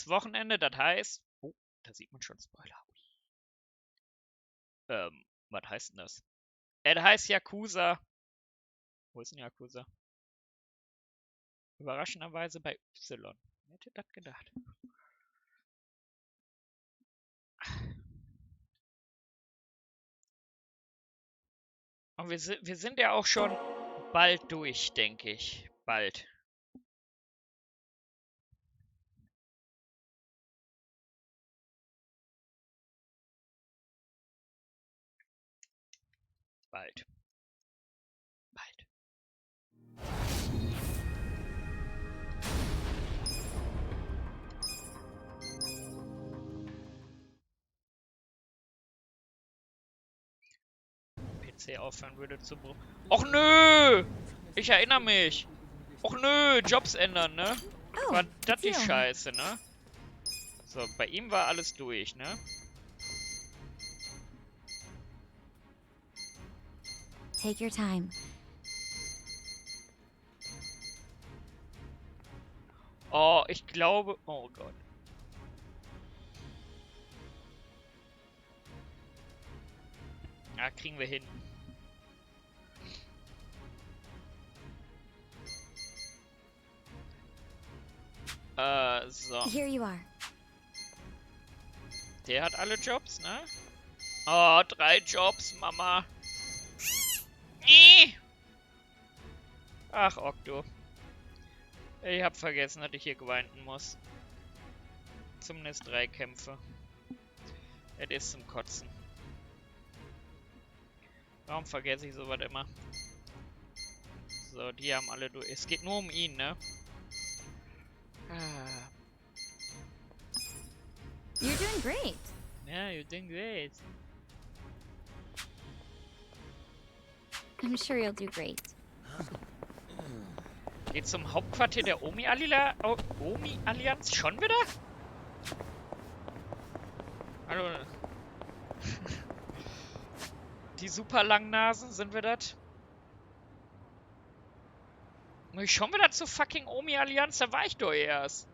ist Wochenende, das heißt... Oh, da sieht man schon Spoiler. Was heißt denn das? Das heißt Yakuza. Wo ist denn Yakuza? Überraschenderweise bei Y. Wer hätte das gedacht? Und wir sind ja auch schon bald durch, denke ich. Bald. Bald. Bald. PC aufhören würde zu... Och nö! Ich erinnere mich. Och nö, Jobs ändern, ne? War das die Scheiße, ne? So, bei ihm war alles durch, ne? Take your time. Oh, ich glaube... Oh Gott. Ja, kriegen wir hin. So. Here you are. Der hat alle Jobs, ne? Oh, 3 Jobs, Mama. Ach, Okto. Ich hab vergessen, dass ich hier grinden muss. Zumindest 3 Kämpfe. Es ist zum Kotzen. Warum vergesse ich sowas immer? So, die haben alle durch. Es geht nur um ihn, ne? Ah. You're doing great. Ja, you're doing great. I'm sure you'll do great. Geht zum Hauptquartier der Omi-Allianz schon wieder? Hallo. Die super langen Nasen, sind wir das? Muss ich schon wieder zur fucking Omi-Allianz? Da war ich doch erst.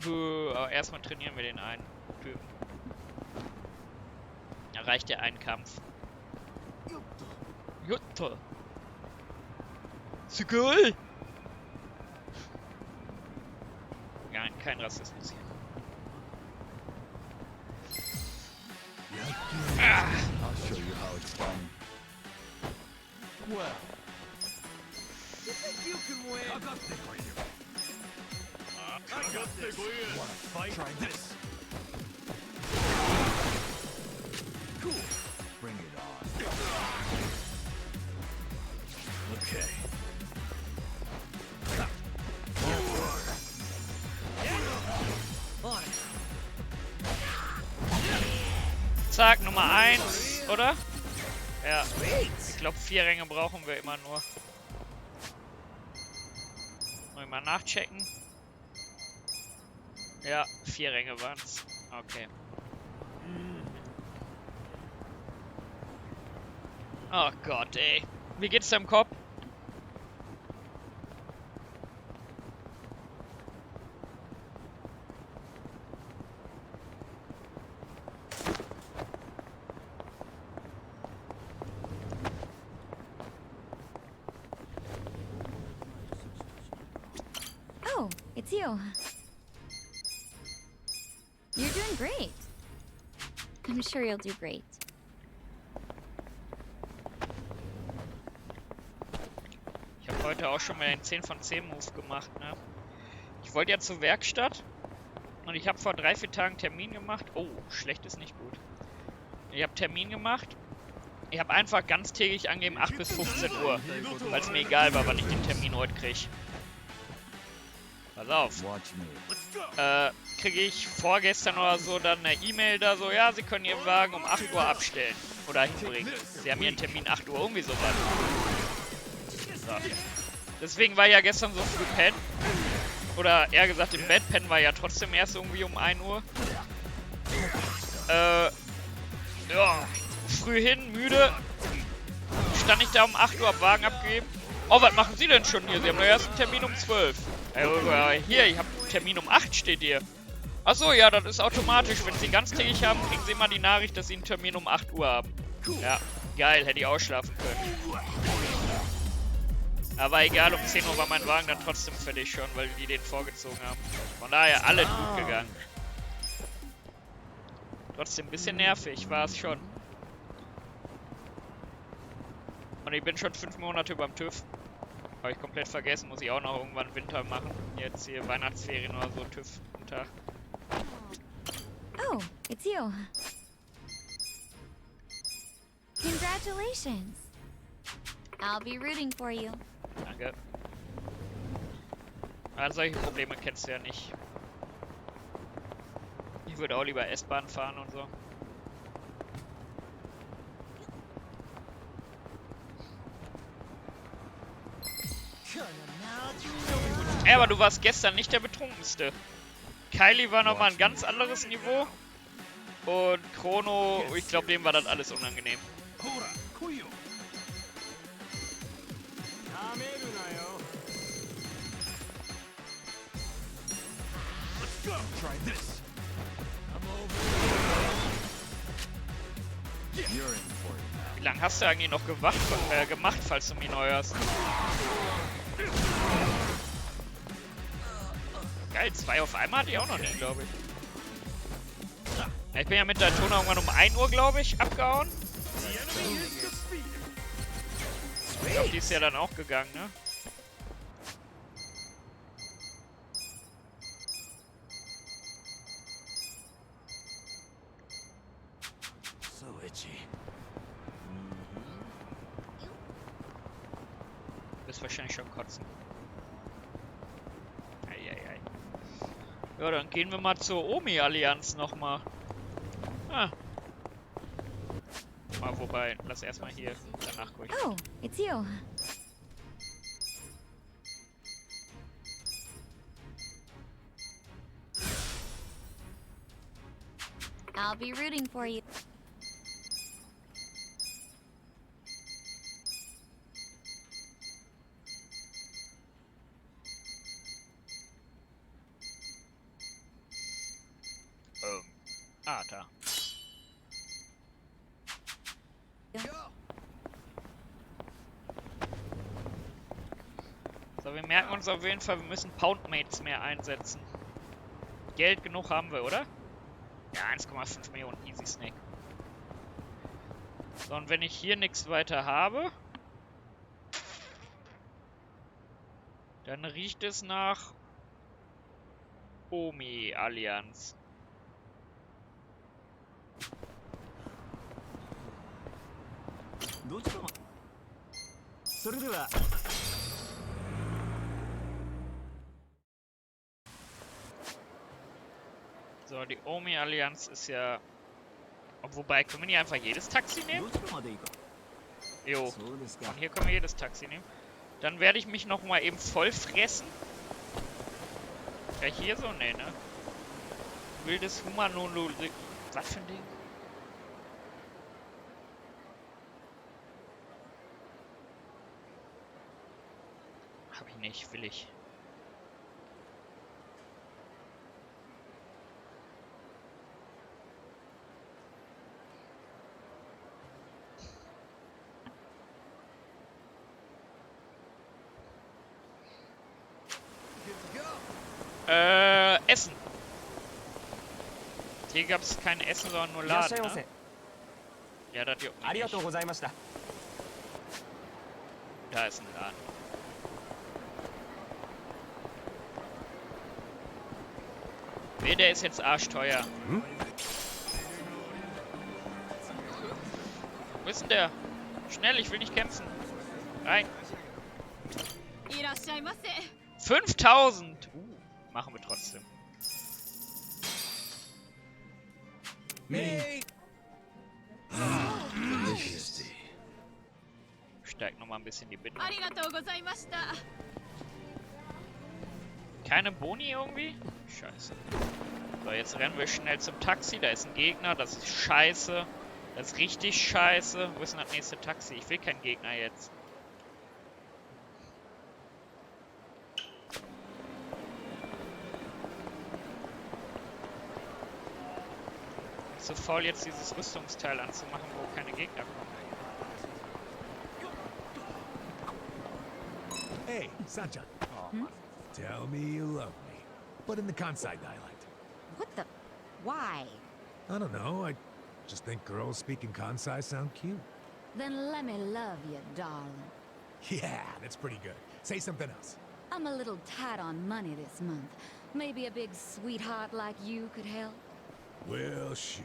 Bäh, aber erstmal trainieren wir den einen Typen. Da reicht ja ein Kampf. Jutta. Ist geil. Ja, kein Rassismus hier. Ah. I'll show you how it's done. Well, you think you can win? Wanna fight? Try this. Cool. Bring it on. Okay. Zack, Nummer 1, oder? Ja. Ich glaube, 4 Ränge brauchen wir immer nur. Muss ich mal nachchecken. Ja, 4 Ränge waren's. Okay. Oh Gott, ey. Wie geht's deinem Kopf? Oh, it's you. You're doing great. I'm sure you'll do great. Ich habe heute auch schon mal den 10 von 10 Move gemacht, ne? Ich wollte ja zur Werkstatt und ich habe vor 3-4 Tagen Termin gemacht. Oh, schlecht ist nicht gut. Ich habe Termin gemacht. Ich habe einfach ganztägig angegeben 8 bis 15 Uhr, weil es mir egal war, wann ich den Termin heute kriege. Pass auf. Kriege ich vorgestern oder so dann eine E-Mail da so, ja, Sie können Ihren Wagen um 8 Uhr abstellen oder hinbringen. Sie haben Ihren Termin 8 Uhr, irgendwie sowas. So. Deswegen war ich ja gestern so früh pennen. Oder eher gesagt, im Bett pennen war ja trotzdem erst irgendwie um 1 Uhr. Ja, früh hin, müde. Stand ich da um 8 Uhr, hab Wagen abgegeben. Oh, was machen Sie denn schon hier? Sie haben doch erst einen Termin um 12. Hier, ich hab einen Termin um 8, steht hier. Achso, ja, das ist automatisch. Wenn Sie ganztägig haben, kriegen Sie immer die Nachricht, dass Sie einen Termin um 8 Uhr haben. Ja, geil, hätte ich ausschlafen können. Aber egal, um 10 Uhr war mein Wagen dann trotzdem fertig schon, weil die den vorgezogen haben. Von daher, alle gut gegangen. Trotzdem ein bisschen nervig, war es schon. Und ich bin schon 5 Monate beim TÜV. Habe ich komplett vergessen, muss ich auch noch irgendwann Winter machen. Jetzt hier Weihnachtsferien oder so, TÜV am Tag. Oh, it's you. Congratulations. I'll be rooting for you. Danke. Aber solche Probleme kennst du ja nicht. Ich würde auch lieber S-Bahn fahren und so. Ey, aber du warst gestern nicht der Betrunkenste. Kylie war nochmal ein ganz anderes Niveau. Und Chrono, ich glaube, dem war das alles unangenehm. Wie lange hast du eigentlich noch gemacht, falls du mich neu hast? Geil, 2 auf einmal hatte ich auch noch nicht, glaube ich. Ja, ich bin ja mit der Tona irgendwann um 1 Uhr, glaube ich, abgehauen. Ich glaube, die ist ja dann auch gegangen, ne? Du wirst wahrscheinlich schon kotzen. Eieiei. Ja, dann gehen wir mal zur Omi-Allianz nochmal. Ah. Mal wobei, lass erstmal hier danach gucken. Oh, it's you. I'll be rooting for you. Ah, da. So, wir merken uns auf jeden Fall, wir müssen Poundmates mehr einsetzen. Geld genug haben wir, oder? Ja, 1,5 Millionen, easy Snake. So, und wenn ich hier nichts weiter habe, dann riecht es nach Omi-Allianz. So, die Omi-Allianz ist ja... Wobei, können wir nicht einfach jedes Taxi nehmen? Jo, von hier können wir jedes Taxi nehmen. Dann werde ich mich noch mal eben voll fressen. Ja, hier so? Nee, ne? Wildes Humanoid... Was für ein Ding? Hab ich nicht, will ich. Essen. Hier gab es kein Essen, sondern nur Laden, ne? Ja, das juckt mich nicht. Da ist ein Laden. Nee, der ist jetzt arschteuer. Hm? Wo ist denn der? Schnell, ich will nicht kämpfen. Rein. 5000! Machen wir trotzdem. Steigt nochmal ein bisschen die Bindung. Keine Boni irgendwie? Scheiße. So, jetzt rennen wir schnell zum Taxi. Da ist ein Gegner. Das ist scheiße. Das ist richtig scheiße. Wo ist denn das nächste Taxi? Ich will keinen Gegner jetzt. zu faul, jetzt dieses Rüstungsteil anzumachen, wo keine Gegner kommen. Hey, Sancha. Tell me you love me, but in the Kansai dialect. What the? Why? I don't know, I just think girls speaking Kansai sound cute. Then let me love you, darling. Yeah, that's pretty good. Say something else. I'm a little tight on money this month. Maybe a big sweetheart like you could help? Well, shoot.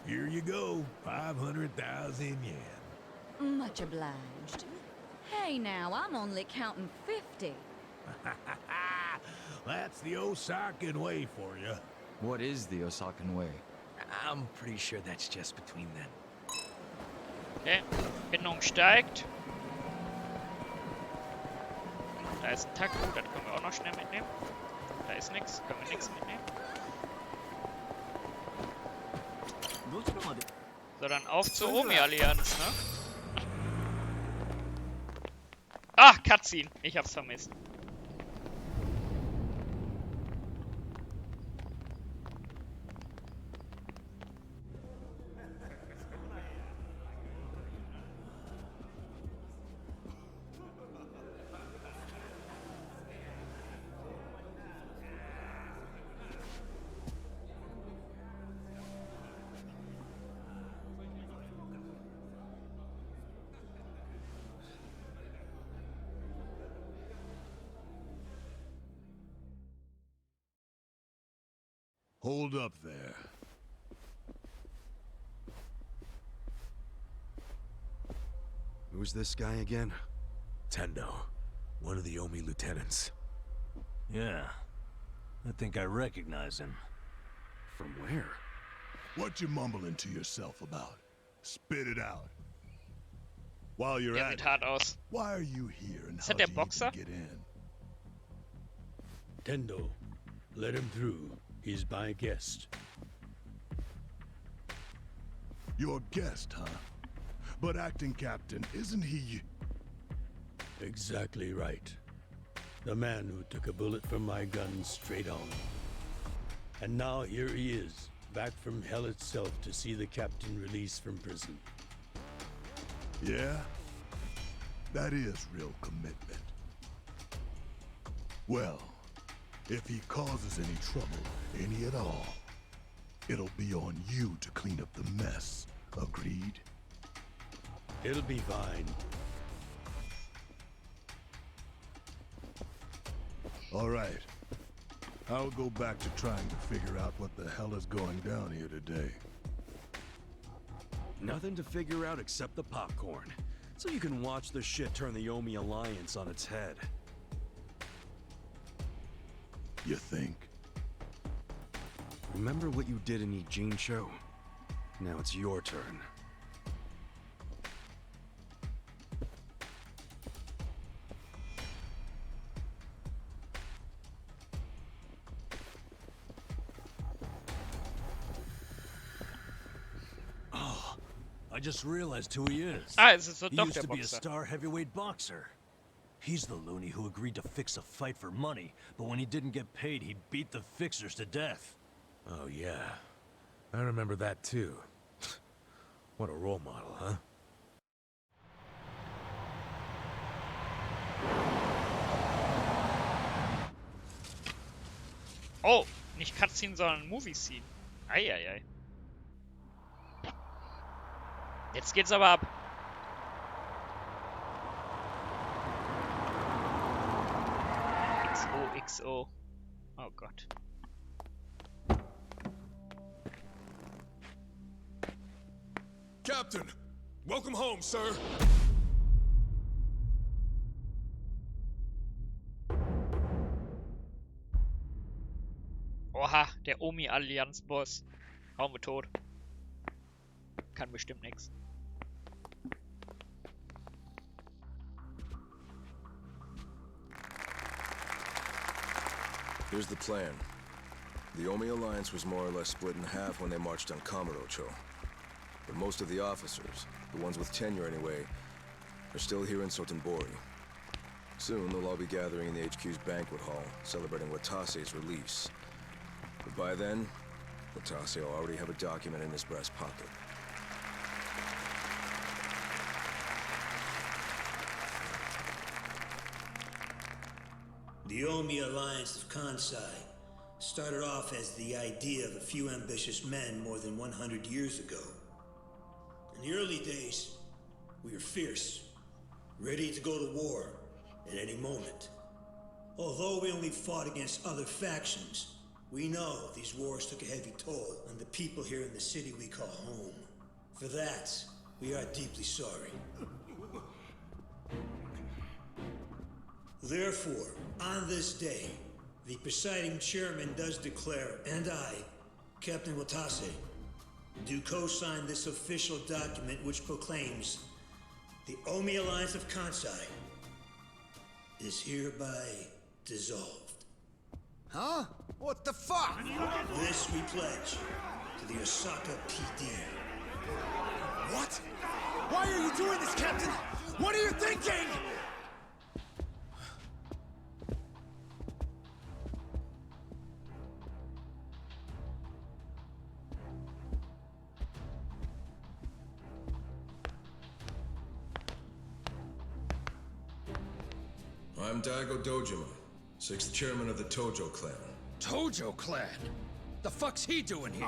Here you go. 500,000 yen. Much obliged. Hey now, I'm only counting 50. That's the Osakan way for you. What is the Osakan way? I'm pretty sure that's just between them. Okay, Bindung steigt. Da ist ein Taku, das können wir auch noch schnell mitnehmen. Da ist nichts, können wir nichts mitnehmen. So, dann auf zur Omi-Allianz, ne? Ah, Cutscene, ich hab's vermisst. Hold up there. Who's this guy again? Tendo, one of the Omi lieutenants. Yeah, I think I recognize him. From where? What you mumbling to yourself about? Spit it out. While you're Der at sieht it, hart aus. why are you here and Ist how das der do you Boxer? even get in? Tendo, let him through. He's my guest. Your guest, huh? But acting captain, isn't he? Exactly right. The man who took a bullet from my gun straight on. And now here he is, back from hell itself to see the captain released from prison. Yeah? That is real commitment. Well, if he causes any trouble, any at all, it'll be on you to clean up the mess. Agreed? It'll be fine. All right. I'll go back to trying to figure out what the hell is going down here today. Nothing to figure out except the popcorn. So you can watch the shit turn the Omi-Alliance on its head. You think? Remember what you did in Ijincho? Now it's your turn. I just realized who he is. Ah, es ist so He doch used der to be a Boxer. star heavyweight boxer. He's the loony who agreed to fix a fight for money, but when he didn't get paid, he beat the fixers to death. Oh, yeah. I remember that, too. What a role model, huh? Oh, nicht Cutscene, sondern Movie-Scene. Eieiei. Jetzt geht's aber ab. XOXO. Oh Gott. Captain, welcome home, sir. Oha, der Omi-Allianz-Boss. Hauen wir tot. Kann bestimmt nix. Here's the plan. The Omi-Alliance was more or less split in half when they marched on Kamurocho. But most of the officers, the ones with tenure anyway, are still here in Sotenbori. Soon they'll all be gathering in the HQ's banquet hall, celebrating Watase's release. But by then, Watase will already have a document in his breast pocket. The Omi-Alliance of Kansai started off as the idea of a few ambitious men more than 100 years ago. In the early days, we were fierce, ready to go to war at any moment. Although we only fought against other factions, we know these wars took a heavy toll on the people here in the city we call home. For that, we are deeply sorry. Therefore, on this day, the presiding chairman does declare, and I, Captain Watase, do co-sign this official document which proclaims the Omi-Alliance of Kansai is hereby dissolved. Huh? What the fuck? This we pledge to the Osaka PD. What? Why are you doing this, Captain? What are you thinking? I'm Daigo Dojima, 6th chairman of the Tojo clan. Tojo clan? The fuck's he doing here?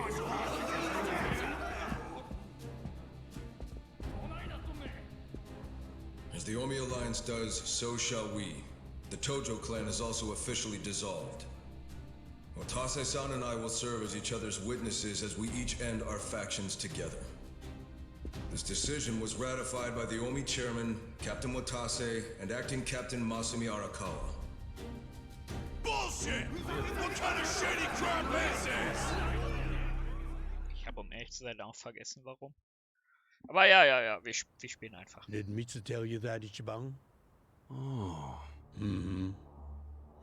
As the Omi-Alliance does, so shall we. The Tojo clan is also officially dissolved. Watase-san and I will serve as each other's witnesses as we each end our factions together. This decision was ratified by the Omi chairman, Captain Watase, and acting Captain Masumi Arakawa. Bullshit! What kind of shady crap is this? Ich habe ehrlich zu sein auch vergessen, warum. Aber ja, wir spielen einfach. Did Mitsu tell you that, Ichiban? Oh.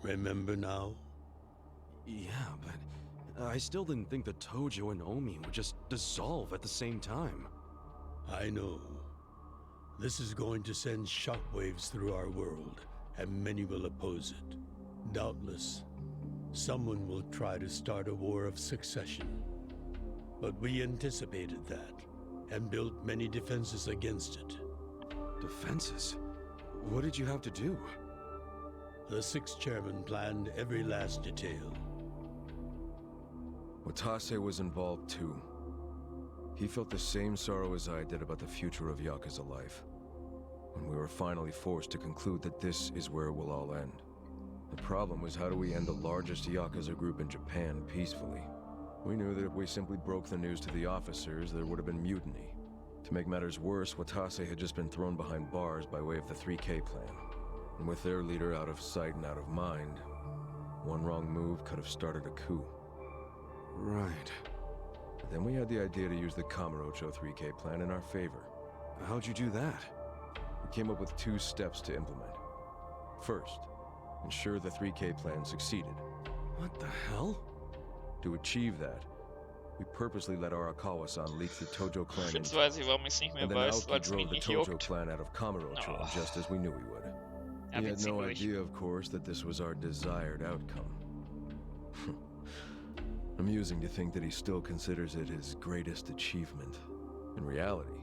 Remember now? Yeah, but I still didn't think the Tojo and Omi would just dissolve at the same time. I know. This is going to send shockwaves through our world, and many will oppose it. Doubtless, someone will try to start a war of succession. But we anticipated that, and built many defenses against it. Defenses? What did you have to do? The 6th chairman planned every last detail. Watase was involved too. He felt the same sorrow as I did about the future of Yakuza life, when we were finally forced to conclude that this is where it will all end. The problem was, how do we end the largest Yakuza group in Japan peacefully? We knew that if we simply broke the news to the officers, there would have been mutiny. To make matters worse, Watase had just been thrown behind bars by way of the 3K plan. And with their leader out of sight and out of mind, one wrong move could have started a coup. Right. Then we had the idea to use the Kamurocho 3K plan in our favor. How'd you do that? We came up with 2 steps to implement. First, ensure the 3K plan succeeded. What the hell? To achieve that, we purposely let Arakawa-san leak the Tojo clan Jetzt weiß ich, warum ich es nicht mehr and then weiß, weil es mich outdrove the nicht Tojo juckt. clan out of Kamurocho, just as we knew we would. Ja, He had witzig, no ruhig. idea, of course, that this was our desired outcome. Amusing to think that he still considers it his greatest achievement. In reality,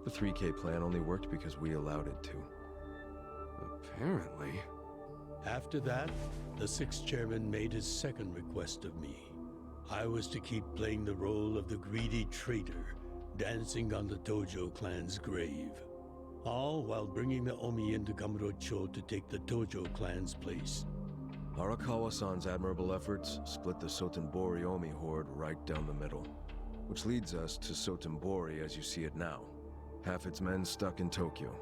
the 3K plan only worked because we allowed it to. Apparently. After that, the 6th chairman made his second request of me. I was to keep playing the role of the greedy traitor, dancing on the Tojo clan's grave. All while bringing the Omi into Kamurocho to take the Tojo clan's place. Arakawa-san's admirable efforts split the Sotenbori Omi horde right down the middle. Which leads us to Sotenbori as you see it now. Half its men stuck in Tokyo,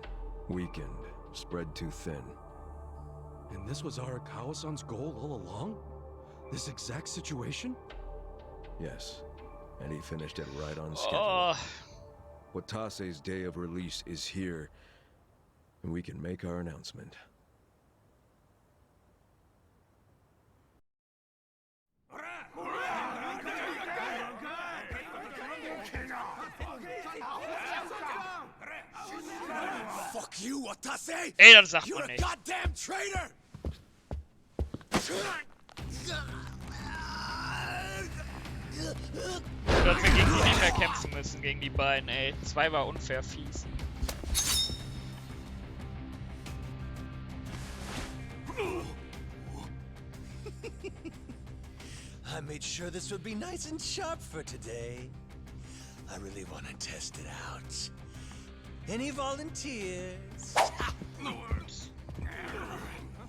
weakened, spread too thin. And this was Arakawa-san's goal all along? This exact situation? Yes, and he finished it right on schedule. Oh, Watase's day of release is here, and we can make our announcement. Fuck you, Watase! ey, das sagt You're man a nicht. goddamn traitor! Dass wir gegen die nicht mehr kämpfen müssen, gegen die beiden, ey. 2 war unfair fies. I made sure this would be nice and sharp for today. I really want to test it out. Any volunteers?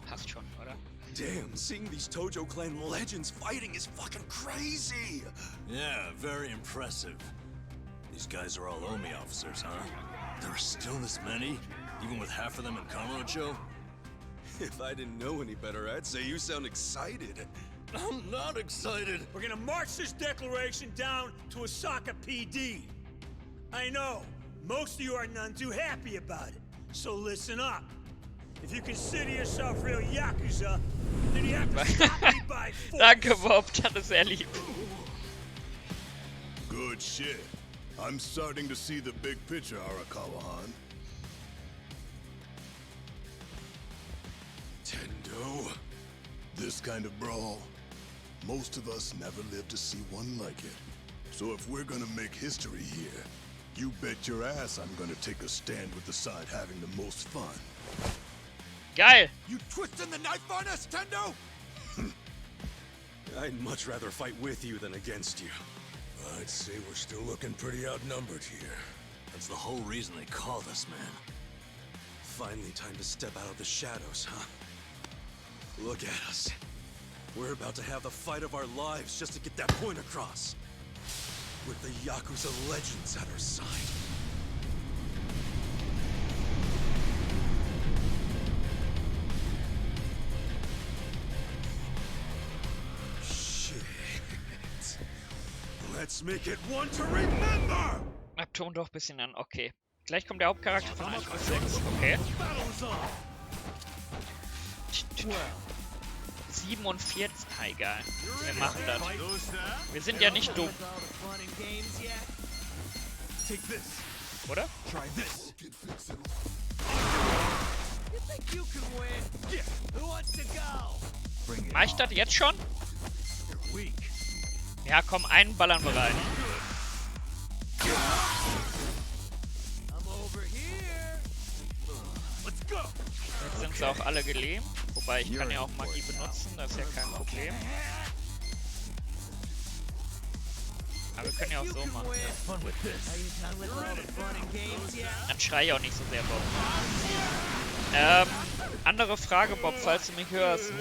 Passt schon, oder? Damn, seeing these Tojo clan legends fighting is fucking crazy! Yeah, very impressive. These guys are all Omi officers, huh? There are still this many? Even with half of them in Kamurocho? If I didn't know any better, I'd say you sound excited. I'm not excited! We're gonna march this declaration down to Osaka PD. I know, most of you are none too happy about it, so listen up. If you consider yourself real Yakuza, then you have to stop me by force. Danke, Bob, das ist sehr lieb. Good shit. I'm starting to see the big picture, Arakawa-han. Tendo. This kind of brawl, most of us never lived to see one like it. So if we're gonna make history here, you bet your ass I'm gonna take a stand with the side having the most fun. Geil! You twisting the knife on us, Tendo? I'd much rather fight with you than against you. I'd say we're still looking pretty outnumbered here. That's the whole reason they called us, man. Finally time to step out of the shadows, huh? Look at us. We're about to have the fight of our lives just to get that point across. With the Yakuza legends at our side. Shit. Let's make it one to remember! Ton doch ein bisschen an, okay. Gleich kommt der Hauptcharakter von 1 bis 6, okay. 47, egal. Wir machen das. Wir sind ja nicht dumm. Oder? Mach ich das jetzt schon? Ja, komm, einen ballern wir rein. Jetzt sind sie auch alle gelähmt. Wobei, ich kann ja auch Magie benutzen, das ist ja kein Problem. Aber wir können ja auch so machen. Dann schrei ich auch nicht so sehr, Bob. Andere Frage, Bob, falls du mich hörst.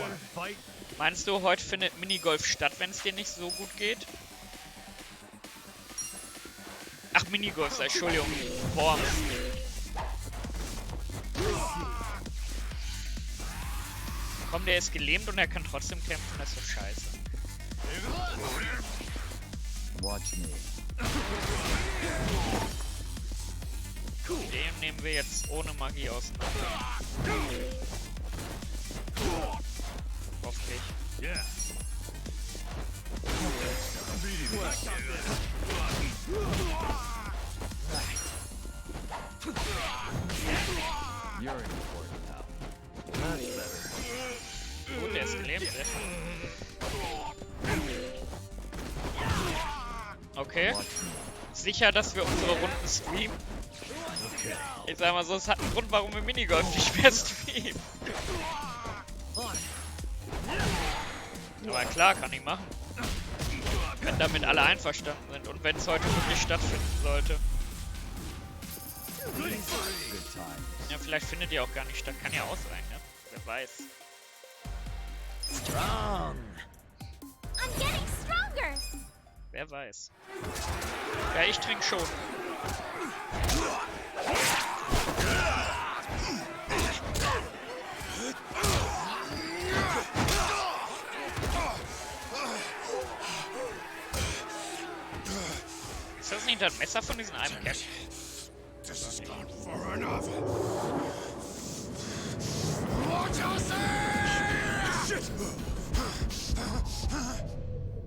Meinst du, heute findet Minigolf statt, wenn es dir nicht so gut geht? Ach, Minigolf, Entschuldigung. Form. Komm, der ist gelähmt und er kann trotzdem kämpfen, das ist doch scheiße. Watch me. Den nehmen wir jetzt ohne Magie auseinander. Hoffentlich. You're important now. Much better. Gut, der ist gelähmt, sehr schön. Okay. Sicher, dass wir unsere Runden streamen? Ich sag mal so, es hat einen Grund, warum wir Minigolf nicht mehr streamen. Aber klar, kann ich machen. Wenn damit alle einverstanden sind und wenn es heute wirklich stattfinden sollte. Ja, vielleicht findet ihr auch gar nicht statt. Kann ja auch sein, ne? Wer weiß. Strong. I'm getting stronger. Wer weiß. Ja, ich trinke schon. Ist das nicht das Messer von diesem einen Kerl? This has gone far enough. Watch us! Shit!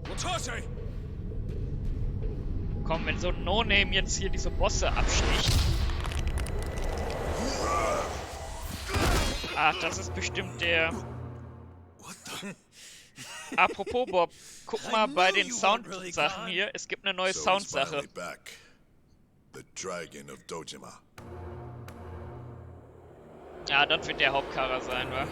Watase! Komm, wenn so ein No-Name jetzt hier diese Bosse absticht. Ach, das ist bestimmt der... Apropos Bob, guck mal bei den Sound-Sachen hier. Es gibt eine neue So it's Soundsache. finally back. The Dragon of Dojima. Ja, das wird der Hauptcharakter sein, wa?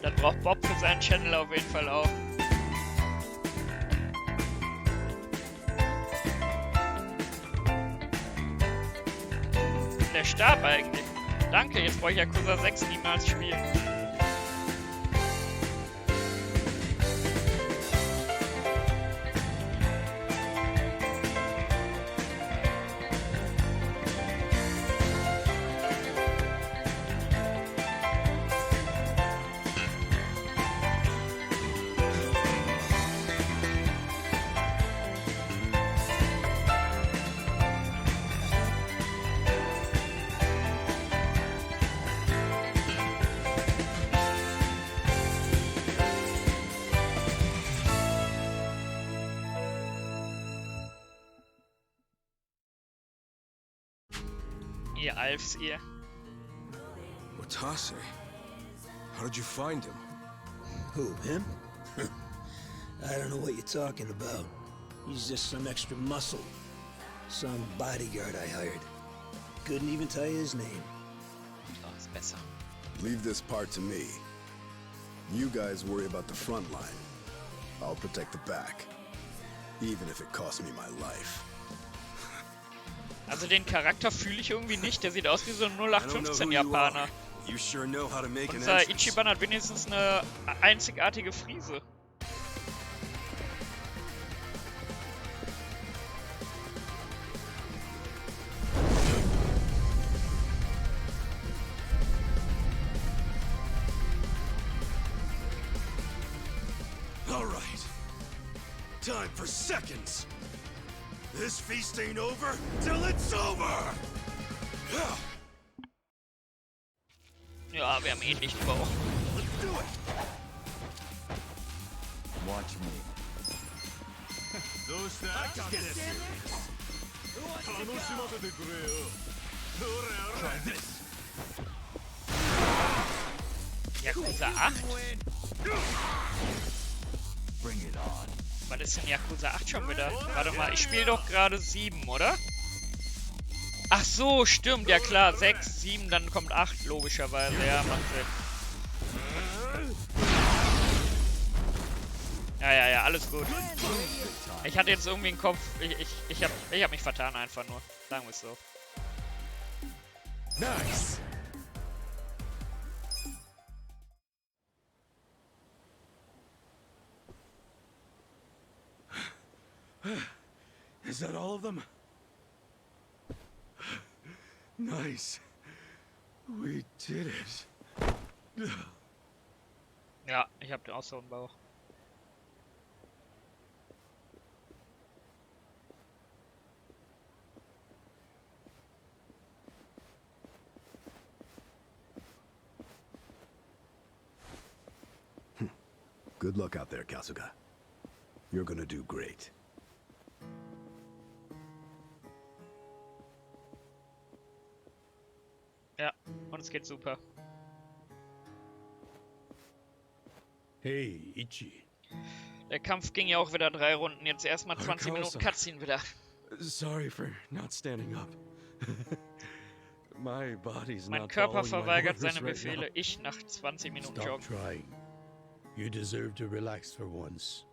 Das braucht Bob für seinen Channel auf jeden Fall auch. Der Stab eigentlich. Danke, jetzt brauche ich Yakuza 6 niemals spielen. Ihr Alfs, ihr. Watase? How did you find him? Who, him? I don't know what you're talking about. He's just some extra muscle. Some bodyguard I hired. Couldn't even tell you his name. Oh, ist besser. Leave this part to me. You guys worry about the front line. I'll protect the back. Even if it costs me my life. Also den Charakter fühle ich irgendwie nicht. Der sieht aus wie so ein 0815 Japaner. Unser Ichiban hat wenigstens eine einzigartige Frise. All right. Time for seconds. This feast ain't over till it's over! Ja, wir haben ähnlichen Bauch. Let's do it! Watch me. Try this. Yakuza 8? Bring it on. Was ist denn Yakuza 8 schon wieder? Warte mal, ich spiele doch gerade 7, oder? Ach so, stimmt, ja klar, 6, 7, dann kommt 8, logischerweise, ja, macht Sinn. Ja, alles gut. Ich hatte jetzt irgendwie im Kopf, ich hab mich vertan einfach nur, sagen wir es so. Nice. Is that all of them? Nice. We did it. Ja, ich hab auch so einen Bauch. Good luck out there, Kasuga. You're gonna do great. Ja, und es geht super. Hey, Ichi. Der Kampf ging ja auch wieder 3 Runden. Jetzt erstmal 20 Minuten Cutscene wieder. Sorry for not standing up. My body's Mein not Körper following my verweigert orders seine right Befehle. now. Ich nach 20 Minuten Stop Joggen. trying. You deserve to relax for once.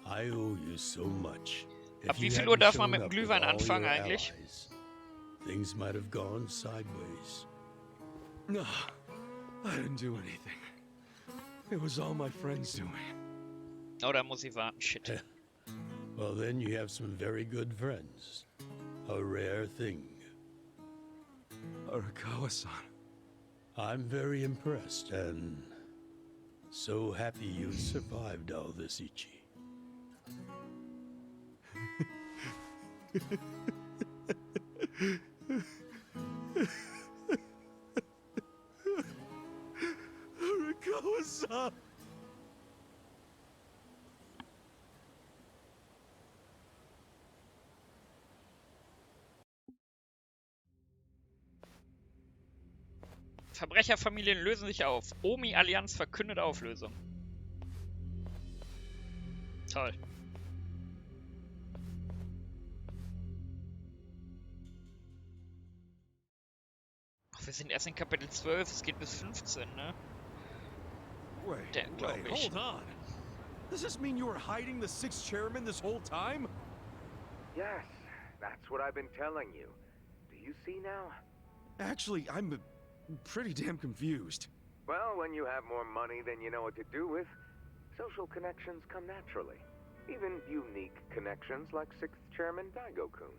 I owe you so much. Ab If wie you viel Uhr hadn't darf man shown mit dem up Glühwein with all anfangen your eigentlich? allies, things might have gone sideways. No, I didn't do anything. It was all my friends doing. Oh, da muss ich warten. Shit. Well, then you have some very good friends. A rare thing. Arakawa-san. I'm very impressed and so happy you survived all this, Ichi. Verbrecherfamilien lösen sich auf. Omi-Allianz verkündet Auflösung. Toll. Ach, wir sind erst in Kapitel 12, es geht bis 15, ne? Wait, hold on. Does this mean you were hiding the sixth chairman this whole time? Yes, that's what I've been telling you. Do you see now? Actually, I'm pretty damn confused. Well, when you have more money than you know what to do with, social connections come naturally. Even unique connections like 6th Chairman Daigo-kun.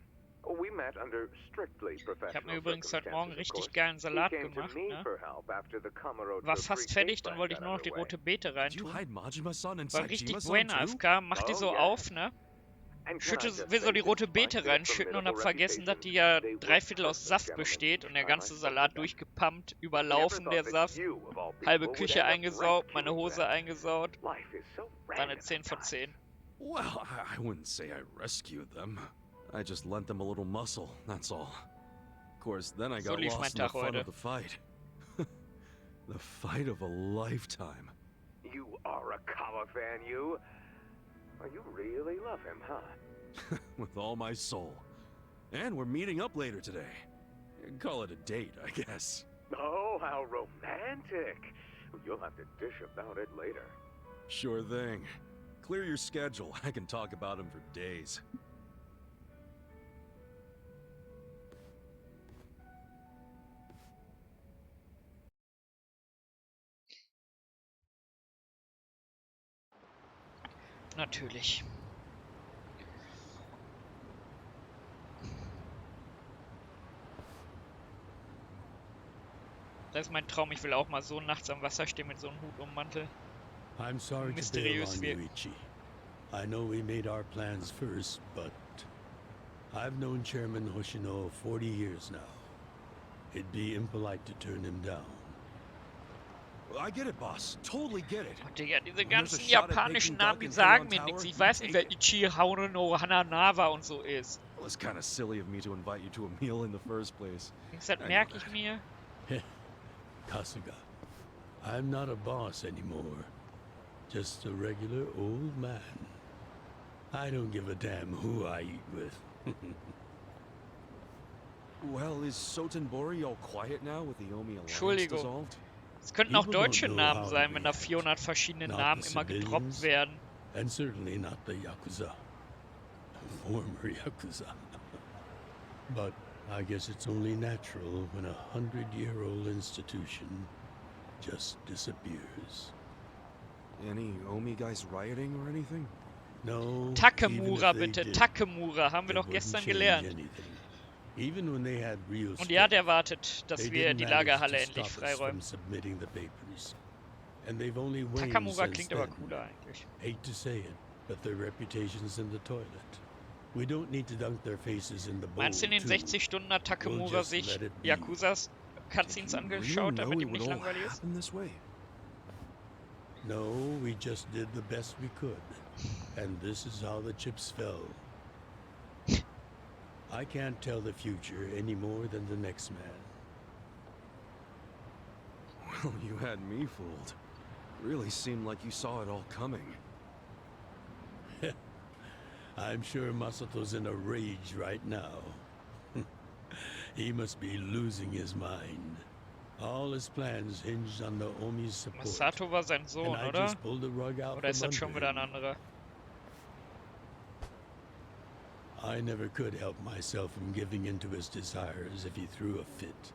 We met under strictly professional Ich habe mir übrigens heute Morgen circumstances, of richtig course. geilen Salat He came to gemacht, me ne? for help after the Kamurocho War fast Creek fertig, hate dann fight wollte ich got nur noch die underway. rote Beete Did you reintun. hide Majima-san and War richtig Saejima-san bueno, too? AFK. Mach die so Oh, auf, ne? And can I Schütte, just will so say, die rote despite Beete their reinschütten und hab formidable vergessen, dass die reputation, ja they were 3/4 aus perfect Saft gentlemen besteht each und der time I ganze spoke Salat with them. durchgepumpt, I never überlaufen thought der that Saft, you, of all people, halbe would Küche end up eingesaut, meine rescuing Hose them. eingesaut. Life is so War eine random 10 at von times. 10. Well, I wouldn't say I rescued them. I just lent them a little muscle, that's all. Of course, then I So got lief mein lost in the Tag fun heute. of the fight. The fight of a lifetime. You are a Kawa fan, you? Well, you really love him, huh? With all my soul. And we're meeting up later today. Call it a date, I guess. Oh, how romantic. You'll have to dish about it later. Sure thing. Clear your schedule. I can talk about him for days. Natürlich. Das ist mein Traum, ich will auch mal so nachts am Wasser stehen mit so einem Hut um Mantel. I'm sorry to bail Mysteriös on wie... you, Ichi. I know we made our plans first, but I've known Chairman Hoshino 40 years now. It'd be impolite to turn him down. I get it, boss. Totally get it. Oh, Digga, diese And there's a ganzen shot at japanischen making Namen, Doug die and sagen Aeon mir Tower. nichts. Ich weiß nicht, wer Ichi Hauno Hananawa und so ist. Well, it's kind of silly of me to invite you to a meal in the first place. Das merke ich mir. Kasuga, I'm not a boss anymore. Just a regular old man. I don't give a damn who I eat with. Well, is Sotenbori all quiet now with the Omi-Alliance Entschuldigung. dissolved? Es könnten auch People don't deutsche know Namen how sein, to wenn da react. 400 verschiedene Not Namen the immer gedroppt civilians. werden. And certainly not the Yakuza. Former Yakuza. But I guess it's only natural when a 100-year-old institution just disappears. Any Omi guys rioting or anything? No. Takemura even if they bitte, did, Takemura, haben wir it doch wouldn't gestern change gelernt. anything. Even when they had real Und ihr hat strength, erwartet, dass they wir didn't die manage Lagerhalle to endlich stop us freiräumen. from submitting the papers. And they've only waned Takamura since klingt aber then. cooler eigentlich. Hate to say it, but their reputation's in the toilet. We don't need to dunk their faces in the bowl. Meinst du, in den too. 60 Stunden hat Takemura just sich let it be. Yakuzas Cutscenes Did you really angeschaut, know damit it ihm would nicht all langweilig ist? happen this way? No, we just did the best we could. And this is how the chips fell. I can't tell the future any more than the next man. Well, you had me fooled. Really seemed like you saw it all coming. I'm sure Masato's in a rage right now. He must be losing his mind. All his plans hinged on the Omi's support. Masato war sein Sohn, and I oder? just pulled the rug out Oder ist from das schon under wieder ein him. anderer? I never could help myself from giving in to his desires if he threw a fit.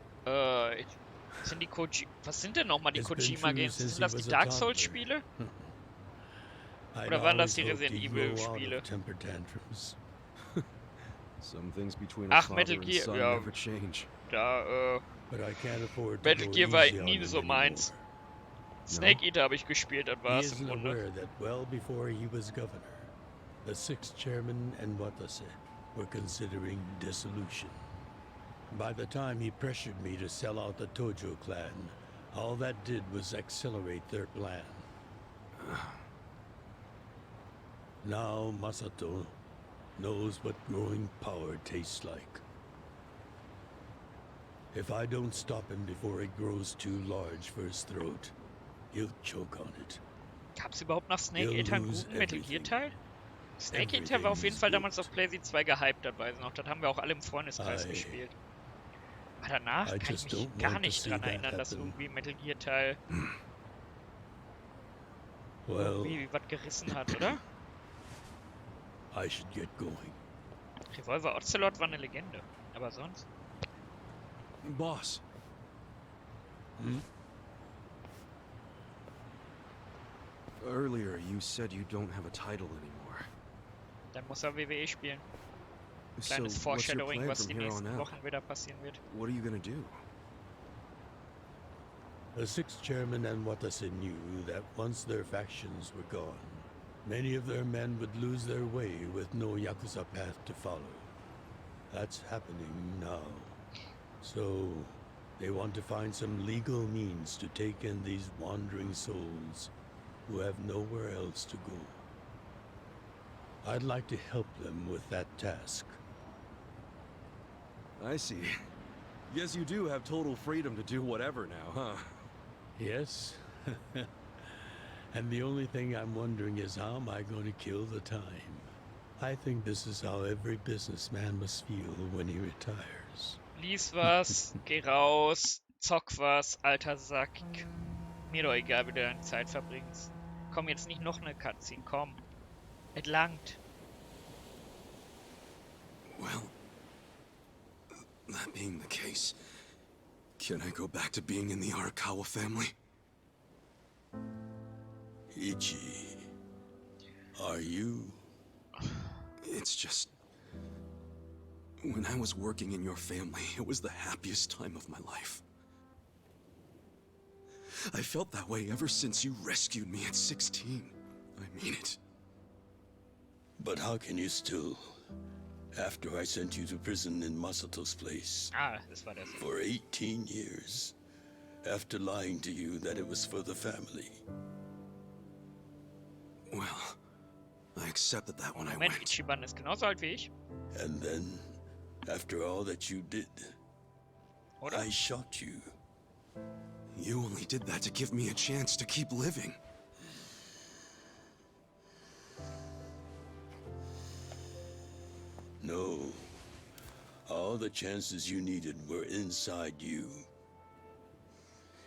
Sind die Was sind denn nochmal die It's been Kojima true Games? since Sind he das die was a Dark Souls toddler. Spiele? I'd Oder waren das always die hoped Resident he'd Evil grow out of Spiele? temper tantrums. Some things between a Ach, father Metal and Gear, son ja. never change. Da, But I can't afford to Metal go Gear war easy on nie him so anymore. meins. Snake Eater habe ich gespielt, das He war's isn't im Grunde. aware that well before he was governor, the sixth chairman and Watase were considering dissolution. By the time he pressured me to sell out the Tojo clan, all that did was accelerate their plan. Now Masato knows what growing power tastes like. If I don't stop him before it grows too large for his throat, he'll choke on it. Gab es überhaupt nach Snake He'll Eater einen lose guten Metal Gear everything. Teil? Snake Eater war auf jeden Everything's Fall damals good. auf PlayStation 2 gehypt, das weiß ich noch. Das haben wir auch alle im Freundeskreis gespielt. Aber danach I kann ich just mich don't gar want to nicht see dran that erinnern, dass happen. irgendwie ein Metal Gear Teil Well, irgendwie was gerissen hat, oder? I should get going. Revolver Ocelot war eine Legende. Aber sonst? Boss. Earlier, you said you don't have a title anymore. Dann muss er WWE spielen. So, Kleines what's your Foreshadowing, plan was from die here nächsten on out? Wochen wieder passieren wird. What are you gonna do? The sixth chairman and Watase knew that once their factions were gone, many of their men would lose their way with no Yakuza path to follow. That's happening now. So, they want to find some legal means to take in these wandering souls who have nowhere else to go. I'd like to help them with that task. I see. Guess you do have total freedom to do whatever now, huh? Yes. And the only thing I'm wondering is how am I going to kill the time? I think this is how every businessman must feel when he retires. Lies was, geh raus, zock was, alter Sack. Mir doch egal, wie du deine Zeit verbringst. Komm, jetzt nicht noch eine Cutscene, komm. Es langt. Well, that being the case, can I go back to being in the Arakawa family? Ichi, are you? It's just... When I was working in your family, it was the happiest time of my life. I felt that way ever since you rescued me at 16. I mean it. But how can you still, after I sent you to prison in Masato's place Das war das. for 18 years, after lying to you that it was for the family? Well, I accepted that when I Moment, went. Ichiban ist genauso alt wie ich. And then, after all that you did, Oder? I shot you. You only did that to give me a chance to keep living. No. All the chances you needed were inside you.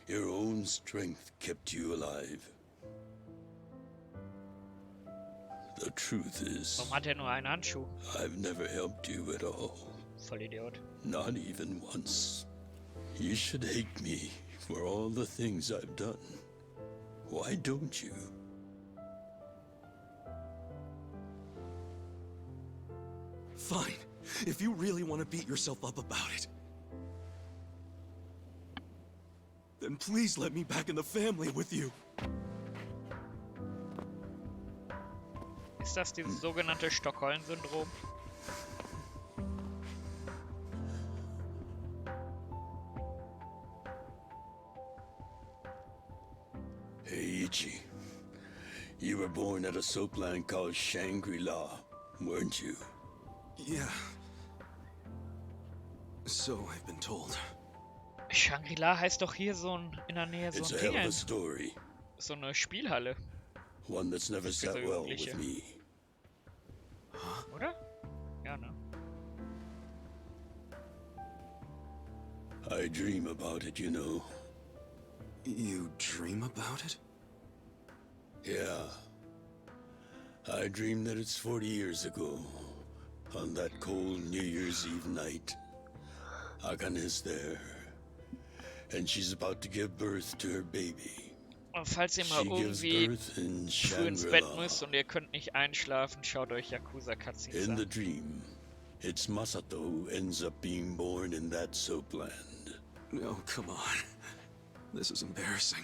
Your own strength kept you alive. The truth is, Warum hat er nur einen Handschuh? I've never helped you at all. Vollidiot. Not even once. You should hate me for all the things I've done. Why don't you? Fine. If you really want to beat yourself up about it, then please let me back in the family with you. Ist das dieses sogenannte Stockholm-Syndrom? Hey, Ichi. You were born at a soapland called Shangri-La, weren't you? Yeah. So I've been told. Shangri-La heißt doch hier so ein, in der Nähe so It's ein a hell of a Ding. story. So eine Spielhalle, One that's never Für so sat well Jugendliche. with me. oder? Ja, ne? I dream about it, you know. You dream about it? Yeah. I dream that it's 40 years ago. On that cold New Year's Eve night. Akane is there. And she's about to give birth to her baby. Und falls ihr mal She gives irgendwie birth in früh ins Bett Shangri-La. müsst und ihr könnt nicht einschlafen, schaut euch Yakuza Cutscenes In the an. dream, it's Masato who ends up being born in that soapland. No, come on. This is embarrassing.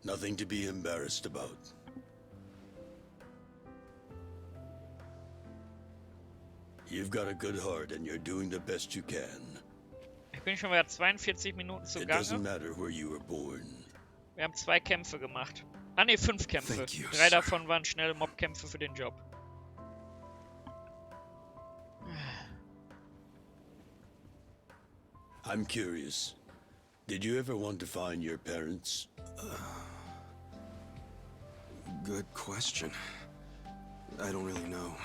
Nothing to be embarrassed about. You've got a good heart and you're doing the best you can. Ich bin schon wieder 42 Minuten It doesn't zugange. matter where you were born. Wir haben 2 Kämpfe gemacht. Ah ne, 5 Kämpfe. Thank you, 3 sir. davon waren schnelle Mobkämpfe für den Job. I'm curious. Did you ever want to find your parents? Good question. I don't really know.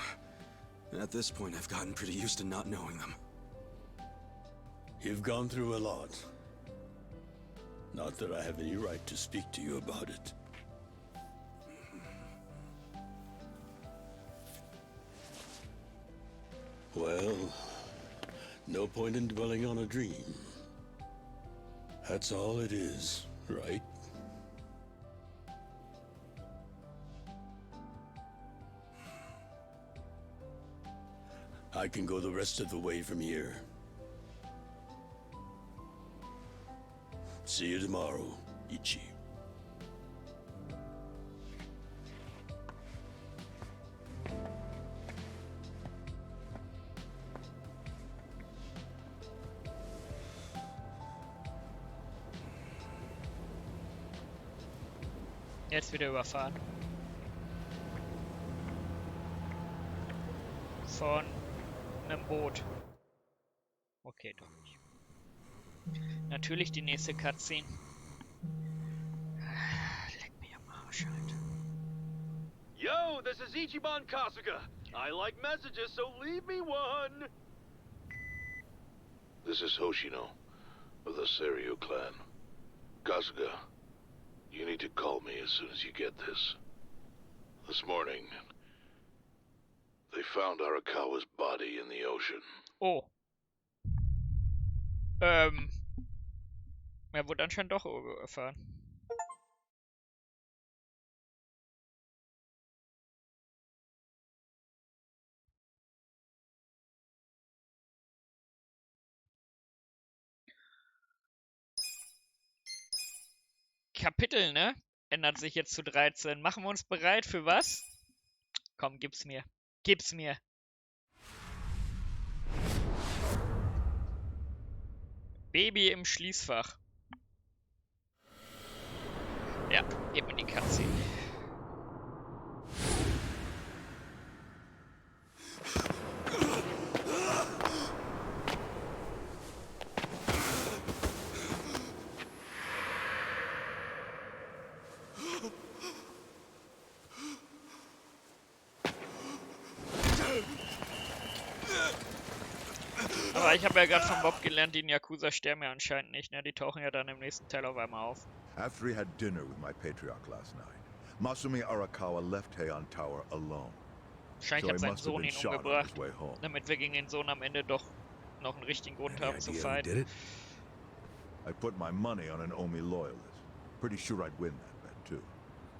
At this point, I've gotten pretty used to not knowing them. You've gone through a lot. Not that I have any right to speak to you about it. Well, no point in dwelling on a dream. That's all it is, right? I can go the rest of the way from here. See you tomorrow, Ichi. Jetzt wieder überfahren. Von einem Boot. Okay, doch nicht. Natürlich die nächste Cutscene. Leck mich am Arsch, Alter. Yo, this is Ichiban Kasuga. I like messages, so leave me one. This is Hoshino of the Seiryu clan. Kasuga, you need to call me as soon as you get this. This morning, they found Arakawa's body in the ocean. Oh. Er wurde anscheinend doch überfahren. Kapitel, ne? Ändert sich jetzt zu 13. Machen wir uns bereit für was? Komm, gib's mir. Gib's mir. Baby im Schließfach. Ja, gib mir die Cutscene. Aber ich habe ja gerade von Bob gelernt, die in Yakuza sterben ja anscheinend nicht, ne? Die tauchen ja dann im nächsten Teil auf einmal auf. After he had dinner with my patriarch last night, Masumi Arakawa left Heian Tower alone. Wahrscheinlich hat sein Sohn ihn umgebracht, damit wir gegen den Sohn am Ende doch noch einen richtigen Grund haben zu fighten. I put my money on an Omi loyalist. Pretty sure I'd win that bet too.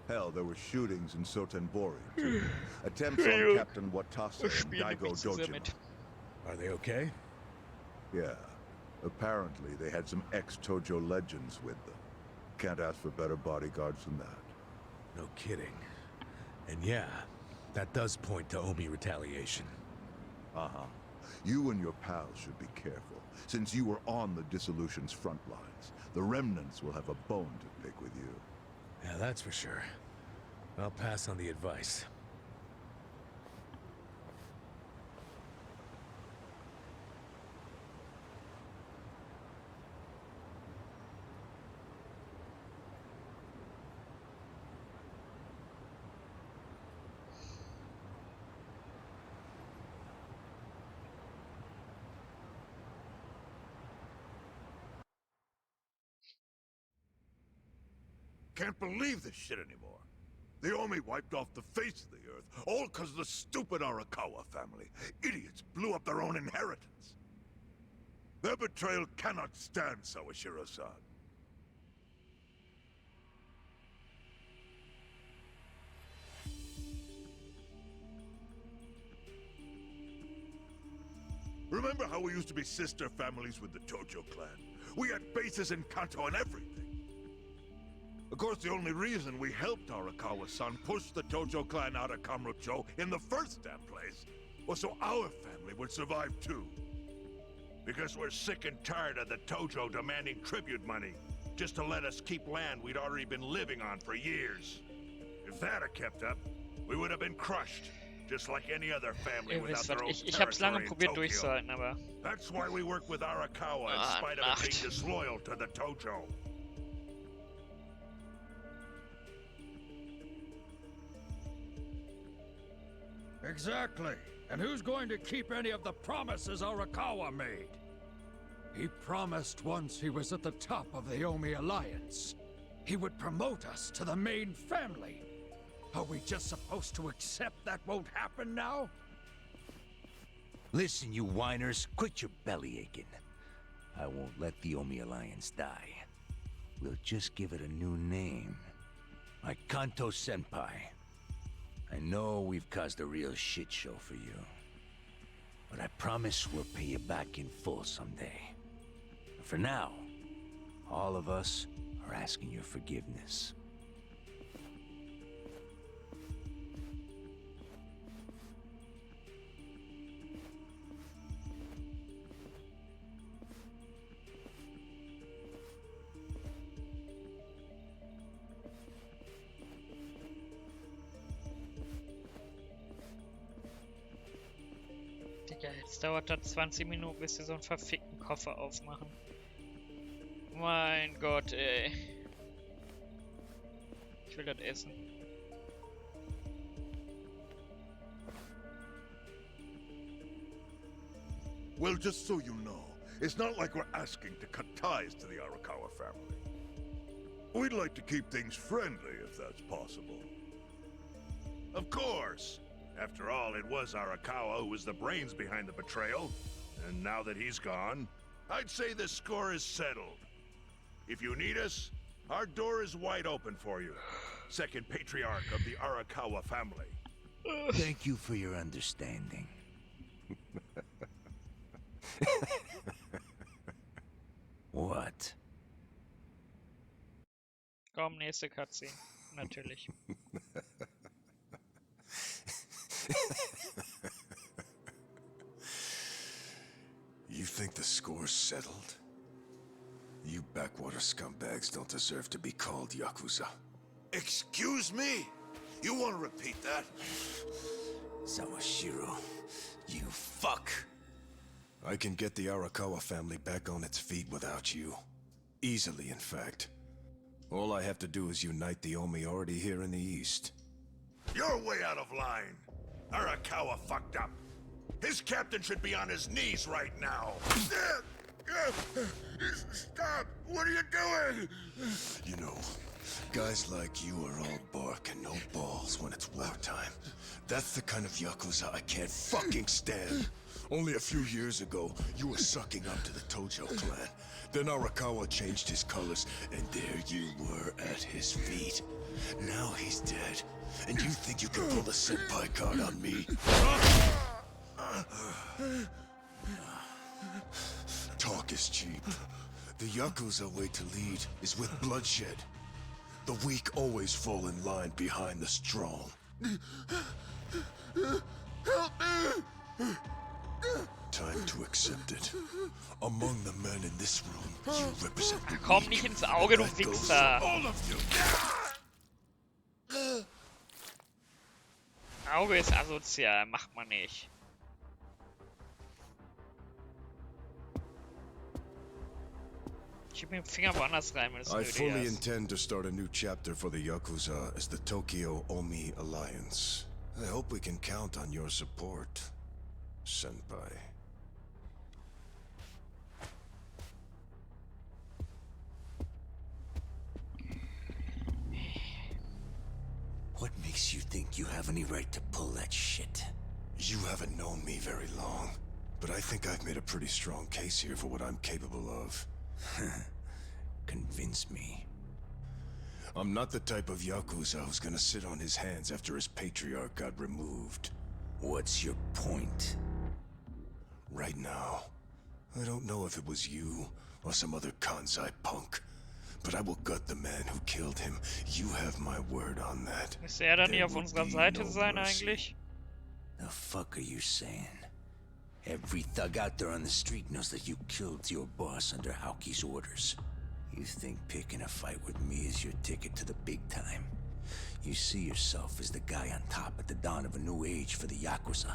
Hell, there were shootings in Sotenbori too. Attempts on Captain Watase and Daigo Dojima. Are they okay? Yeah. Apparently, they had some ex-Tojo legends with them. Can't ask for better bodyguards than that. No kidding. And yeah, that does point to Omi retaliation. Uh-huh. You and your pals should be careful, since you were on the dissolution's front lines. The remnants will have a bone to pick with you. Yeah, that's for sure. I'll pass on the advice. Can't believe this shit anymore. The Omi wiped off the face of the earth, all because of the stupid Arakawa family. Idiots blew up their own inheritance. Their betrayal cannot stand, Sawashiro-san. Remember how we used to be sister families with the Tojo clan? We had bases in Kanto and everything. Of course, the only reason we helped Arakawa-san push the Tojo clan out of Kamurocho in the first damn place was so our family would survive too. Because we're sick and tired of the Tojo demanding tribute money just to let us keep land we'd already been living on for years. If that had kept up, we would have been crushed. just like any other family Ihr without wisst their was, own ich hab's lange territory in probiert Tokyo. durchzuhalten, aber... That's why we work with Arakawa in spite of it being disloyal to the Tojo. Exactly. And who's going to keep any of the promises Arakawa made? He promised once he was at the top of the Omi-Alliance. He would promote us to the main family. Are we just supposed to accept that won't happen now? Listen, you whiners, quit your belly aching. I won't let the Omi-Alliance die. We'll just give it a new name. Like Kanto-senpai. I know we've caused a real shit show for you. But I promise we'll pay you back in full someday. For now, all of us are asking your forgiveness. Digga, jetzt dauert das 20 Minuten, bis sie so einen verfickten Koffer aufmachen. Mein Gott, ey. Ich will das essen. Well, just so you know, it's not like we're asking to cut ties to the Arakawa family. We'd like to keep things friendly, if that's possible. Of course! After all, it was Arakawa who was the brains behind the betrayal. And now that he's gone, I'd say the score is settled. If you need us, our door is wide open for you. Second patriarch of the Arakawa family. Thank you for your understanding. What? Komm, nächste Cutscene. Natürlich. You think the score's settled? You backwater scumbags don't deserve to be called Yakuza. Excuse me? You want to repeat that? Sawashiro, you fuck! I can get the Arakawa family back on its feet without you. Easily, in fact. All I have to do is unite the Omi already here in the East. You're way out of line. Arakawa fucked up. His captain should be on his knees right now. Stop! What are you doing? You know, guys like you are all bark and no balls when it's wartime. That's the kind of Yakuza I can't fucking stand. Only a few years ago, you were sucking up to the Tojo clan. Then Arakawa changed his colors, and there you were at his feet. Now he's dead, and you think you can pull the senpai card on me? Talk is cheap. The Yakuza way to lead is with bloodshed. The weak always fall in line behind the strong. Help me! Time to accept it. Among the men in this room, you represent the Komm nicht ins Auge, du Wichser! All of you! Auge ist asozial, macht man nicht. Ich hab mir den Finger woanders rein, wenn es I nötig fully ist. intend to start a new chapter for the Yakuza as the Tokyo Omi-Alliance. I hope we can count on your support, senpai. What makes you think you have any right to pull that shit? You haven't known me very long, but I think I've made a pretty strong case here for what I'm capable of. Convince me. I'm not the type of Yakuza who's gonna sit on his hands after his patriarch got removed. What's your point? Right now, I don't know if it was you or some other Kansai punk, but I will gut the man who killed him. You have my word on that. Müsste er dann nicht auf unserer Seite sein eigentlich? The fuck are you saying? Every thug out there on the street knows that you killed your boss under Haoki's orders. You think picking a fight with me is your ticket to the big time? you see yourself as the guy on top at the dawn of a new age for the Yakuza.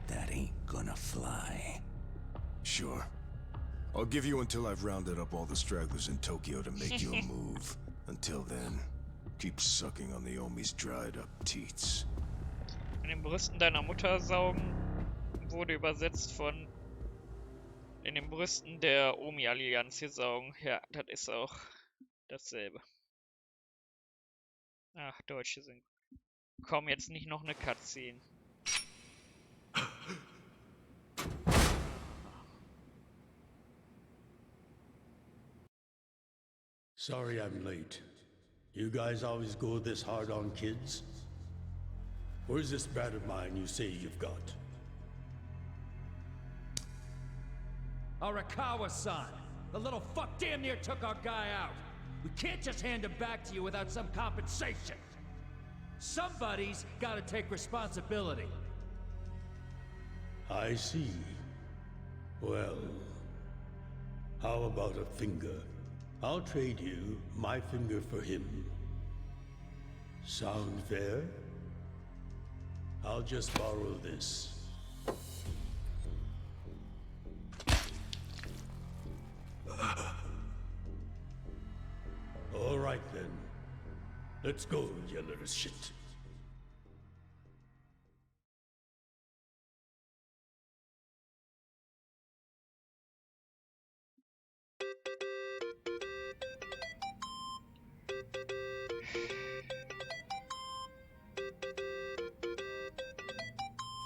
That ain't gonna fly. Sure. I'll give you until I've rounded up all the stragglers in Tokyo to make you a move. Until then, keep sucking on the Omi's dried up teats. In den Brüsten deiner Mutter saugen wurde übersetzt von in den Brüsten der Omi-Allianz hier saugen. Ja, das ist auch dasselbe. Ach, Deutsche sind. Komm, jetzt nicht noch eine Cutscene. Sorry I'm late. You guys always go this hard on kids? Where's this brat of mine you say you've got? Arakawa-san! The little fuck damn near took our guy out! We can't just hand him back to you without some compensation! Somebody's gotta take responsibility! I see. Well, how about a finger? I'll trade you my finger for him. Sound fair? I'll just borrow this. All right then. Let's go, you little shit.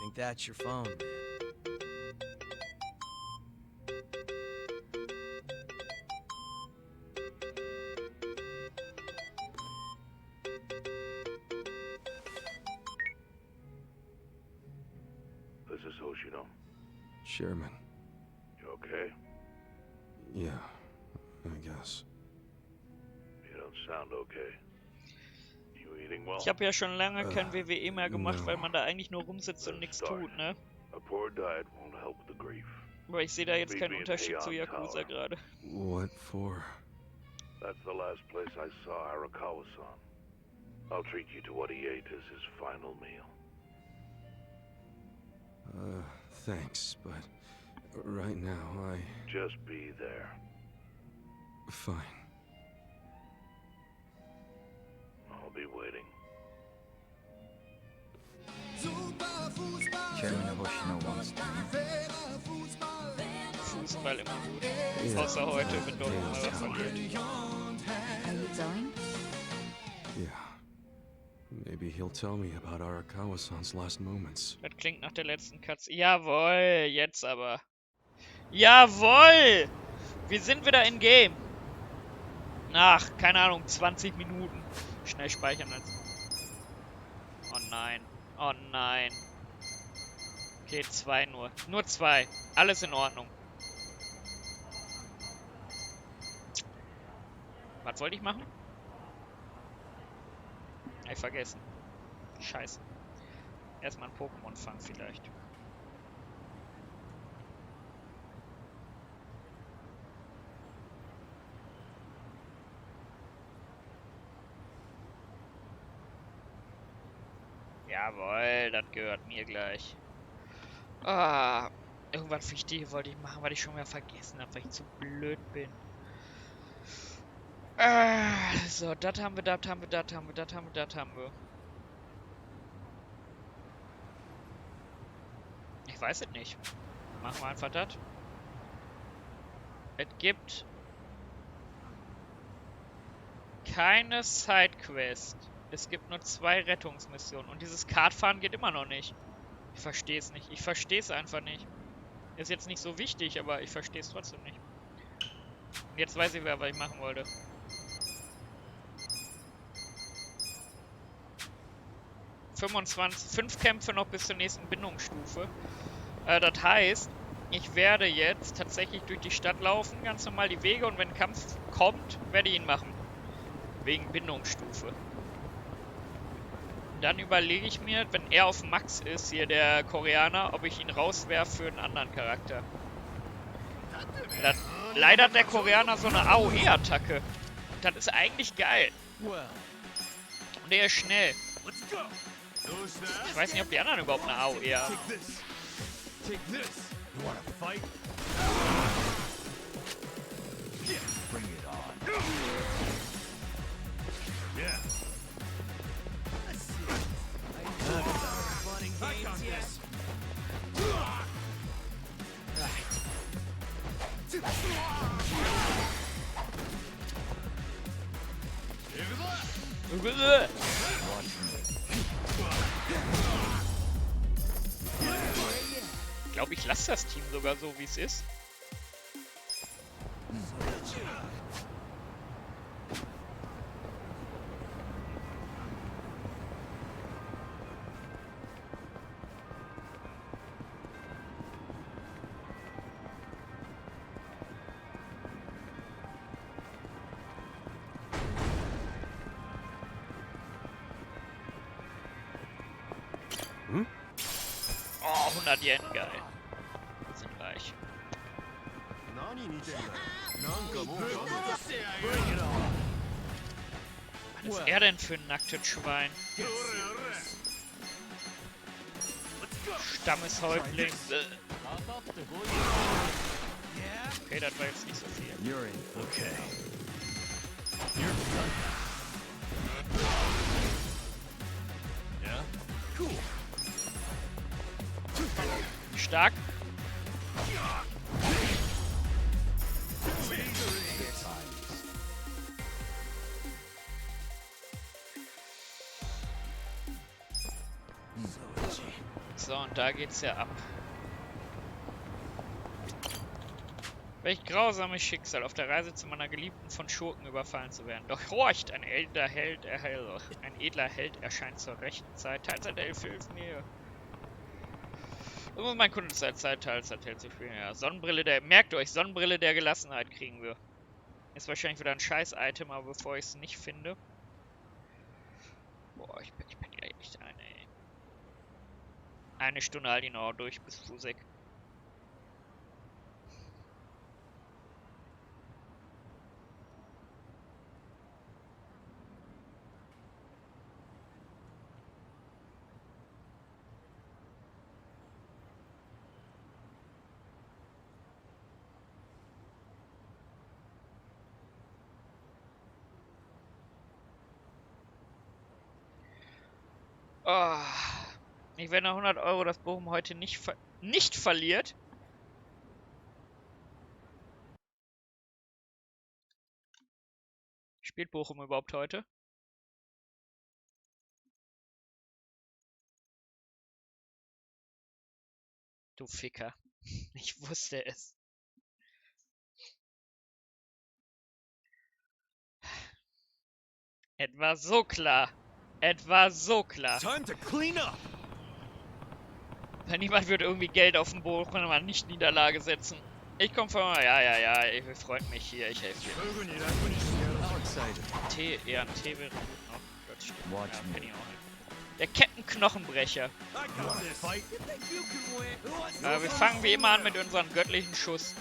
Think that's your phone. This is Hoshino. Chairman. You okay? Yeah, I guess. You don't sound okay. You eating well? Ich habe ja schon lange kein WWE mehr gemacht, weil man da eigentlich nur rumsitzt und nichts tut, ne? A poor diet won't help with the grief. Aber ich sehe da jetzt keinen Unterschied zu Yakuza gerade. What for? That's the last place I saw Arakawa-san. I'll treat you to what he ate as his final meal. Thanks, but right now I... Just be there. Fine. I'll be waiting. Chairman Hoshino wants to Fußball immer gut. Außer heute, wenn Dortmund mal was verliert. Are you going? Yeah. Maybe he'll tell me about Arakawa-san's last moments. Das klingt nach der letzten Katze. Jawohl, jetzt aber. Jawohl! Wir sind wieder in Game. Nach, keine Ahnung, 20 Minuten. Schnell speichern jetzt. Oh nein. Oh nein. Okay, 2 nur. Nur 2. Alles in Ordnung. Was wollte ich machen? Hab ich vergessen. Scheiße. Erstmal ein Pokémon fangen vielleicht. Jawohl, das gehört mir gleich. Ah, irgendwas Wichtiges wollte ich machen, weil ich schon wieder vergessen habe, weil ich zu blöd bin. So, das haben wir, das haben wir, das haben wir, das haben wir, das haben wir. Ich weiß es nicht. Machen wir einfach das. Es gibt keine Sidequest. Es gibt nur 2 Rettungsmissionen. Und dieses Kartfahren geht immer noch nicht. Ich verstehe es nicht. Ich verstehe es einfach nicht. Ist jetzt nicht so wichtig, aber ich verstehe es trotzdem nicht. Und jetzt weiß ich, was ich machen wollte. ...25, 5 Kämpfe noch bis zur nächsten Bindungsstufe. Das heißt, ich werde jetzt tatsächlich durch die Stadt laufen, ganz normal die Wege, und wenn ein Kampf kommt, werde ich ihn machen. Wegen Bindungsstufe. Dann überlege ich mir, wenn er auf Max ist, hier der Koreaner, ob ich ihn rauswerfe für einen anderen Charakter. Leider hat der Koreaner so eine AOE-Attacke. Das ist eigentlich geil. Und der ist schnell. Ich weiß nicht, ob die anderen überhaupt eine AOE haben. Ich glaube, ich lasse das Team sogar so, wie es ist. Oh, 100 Yen, geil. Wir sind reich. Was ist er denn für ein nacktes Schwein? Stammeshäuptling. Okay, das war jetzt nicht so viel. Okay. Stark. So, und da geht's ja ab. Welch grausames Schicksal, auf der Reise zu meiner Geliebten von Schurken überfallen zu werden. Doch horcht, ein edler Held erscheint zur rechten Zeit. Teilzeit-Elf, hilf mir. Das muss mein Kunde Teilzeit-Held zu spielen. Ja, Sonnenbrille der... Merkt euch, Sonnenbrille der Gelassenheit kriegen wir. Ist wahrscheinlich wieder ein Scheiß-Item, aber bevor ich es nicht finde... Boah, ich bin ja echt eine Stunde halt noch durch bis Fusek. Oh, ich werde nach 100 Euro, dass Bochum heute nicht verliert. Spielt Bochum überhaupt heute? Du Ficker. Ich wusste es. Es war so klar. Es war so klar. Time to clean up. Niemand wird irgendwie Geld auf den Boden in einer Nicht-Niederlage setzen. Ich komme von... Ja, ihr freut mich hier, ich helfe dir. Tee, eher ein Tee wäre gut noch. Das stimmt. Ja, kenn ich auch nicht. Der Kettenknochenbrecher. Wir fangen wie immer an mit unserem göttlichen Schuss.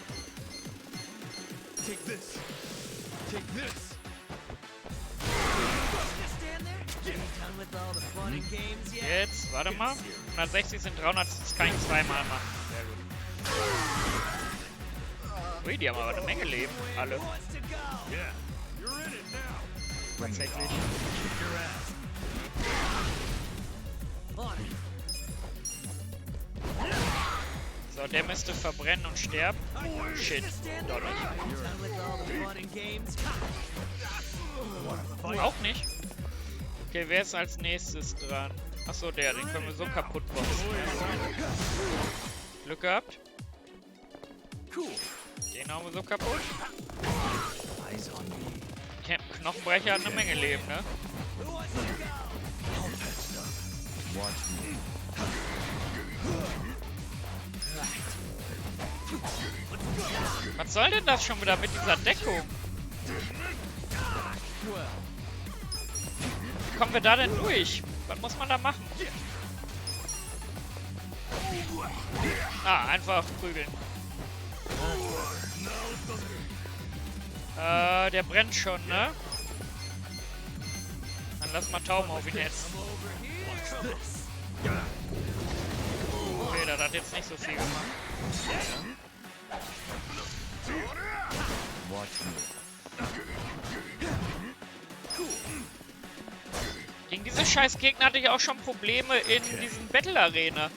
Jetzt, warte mal. 160 sind 300, das kann ich zweimal machen. Sehr gut. Ui, die haben aber eine Menge Leben, alle. Tatsächlich. So, der müsste verbrennen und sterben. Shit, doch nicht. Auch nicht. Okay, wer ist als nächstes dran? Achso, den können wir so kaputt boxen. Glück gehabt. Den haben wir so kaputt. Knochenbrecher hat eine Menge Leben, ne? Was soll denn das schon wieder mit dieser Deckung? Wie kommen wir da denn durch? Was muss man da machen? Ah, einfach prügeln. Der brennt schon, ne? Dann lass mal Tauben auf ihn hetzen. Okay, das hat jetzt nicht so viel gemacht. Gegen diese scheiß Gegner hatte ich auch schon Probleme in diesen Battle Arena.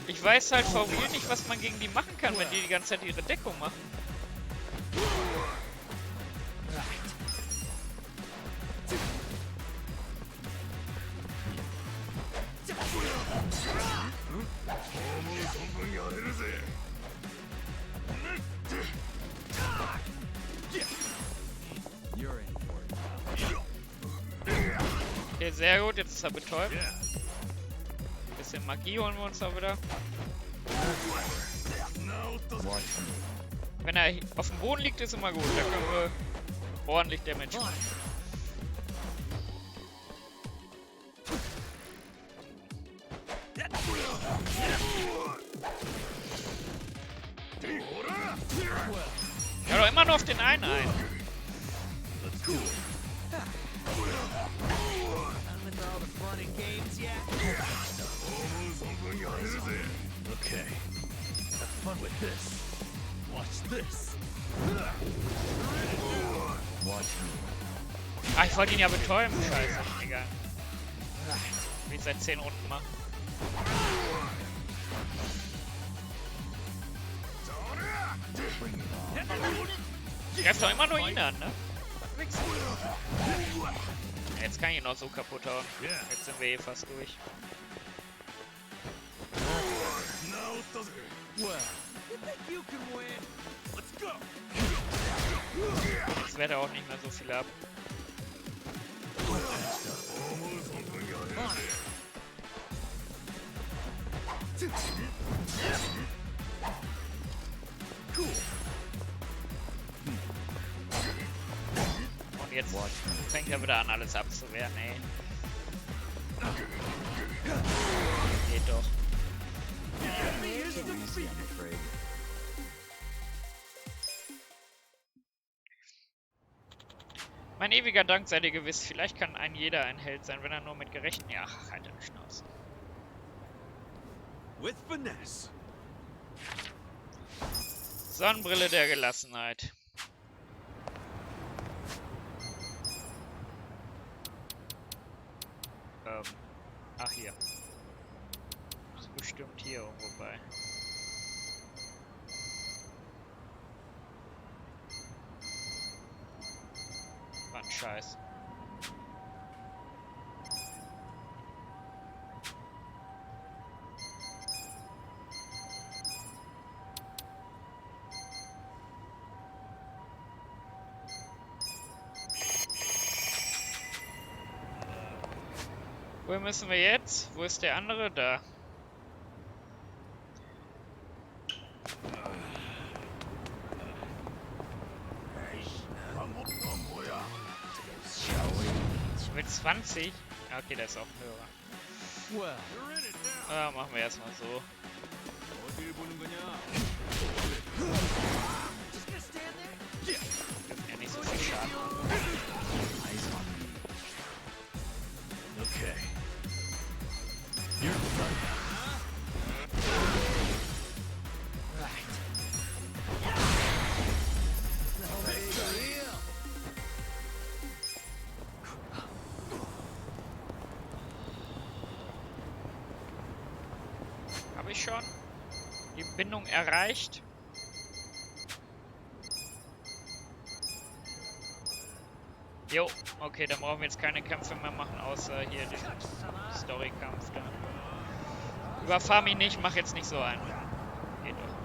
Ich weiß halt for real nicht, was man gegen die machen kann, wenn die ganze Zeit ihre Deckung machen. Okay, sehr gut, jetzt ist er betäubt. Ein bisschen Magie holen wir uns auch wieder. Wenn er auf dem Boden liegt, ist immer gut. Da können wir ordentlich Damage machen. Ja, doch immer nur auf den einen ein. Okay. Have fun with this. Watch this. Watch me. Ah, ich wollte ihn ja betäuben. Scheiße. Egal. Wie ich seit 10 Runden mache. Greift doch immer nur ihn an, ne? Jetzt kann ich ihn noch so kaputt hauen. Jetzt sind wir eh fast durch. Jetzt wehrt er auch nicht mehr so viel ab. Und jetzt fängt er wieder an, alles abzuwehren, ey. Geht doch. Mein ewiger Dank sei dir gewiss. Vielleicht kann ein jeder ein Held sein, wenn er nur mit gerechten... Ja, halt deine Schnauze. With finesse. Sonnenbrille der Gelassenheit. Ach hier. Ist bestimmt hier irgendwo bei. War ein Scheiß. Wo müssen wir jetzt? Wo ist der andere? Da. Mit 20? Ja, okay, der ist auch ein höherer. Ja, machen wir erstmal so. Dürfen ja nicht so viel Schaden machen. Okay. You're done. Habe ich schon die Bindung erreicht? Jo, okay, dann brauchen wir jetzt keine Kämpfe mehr machen, außer hier den Story-Kampf da. Überfahr mich nicht, mach jetzt nicht so einen. Geht doch.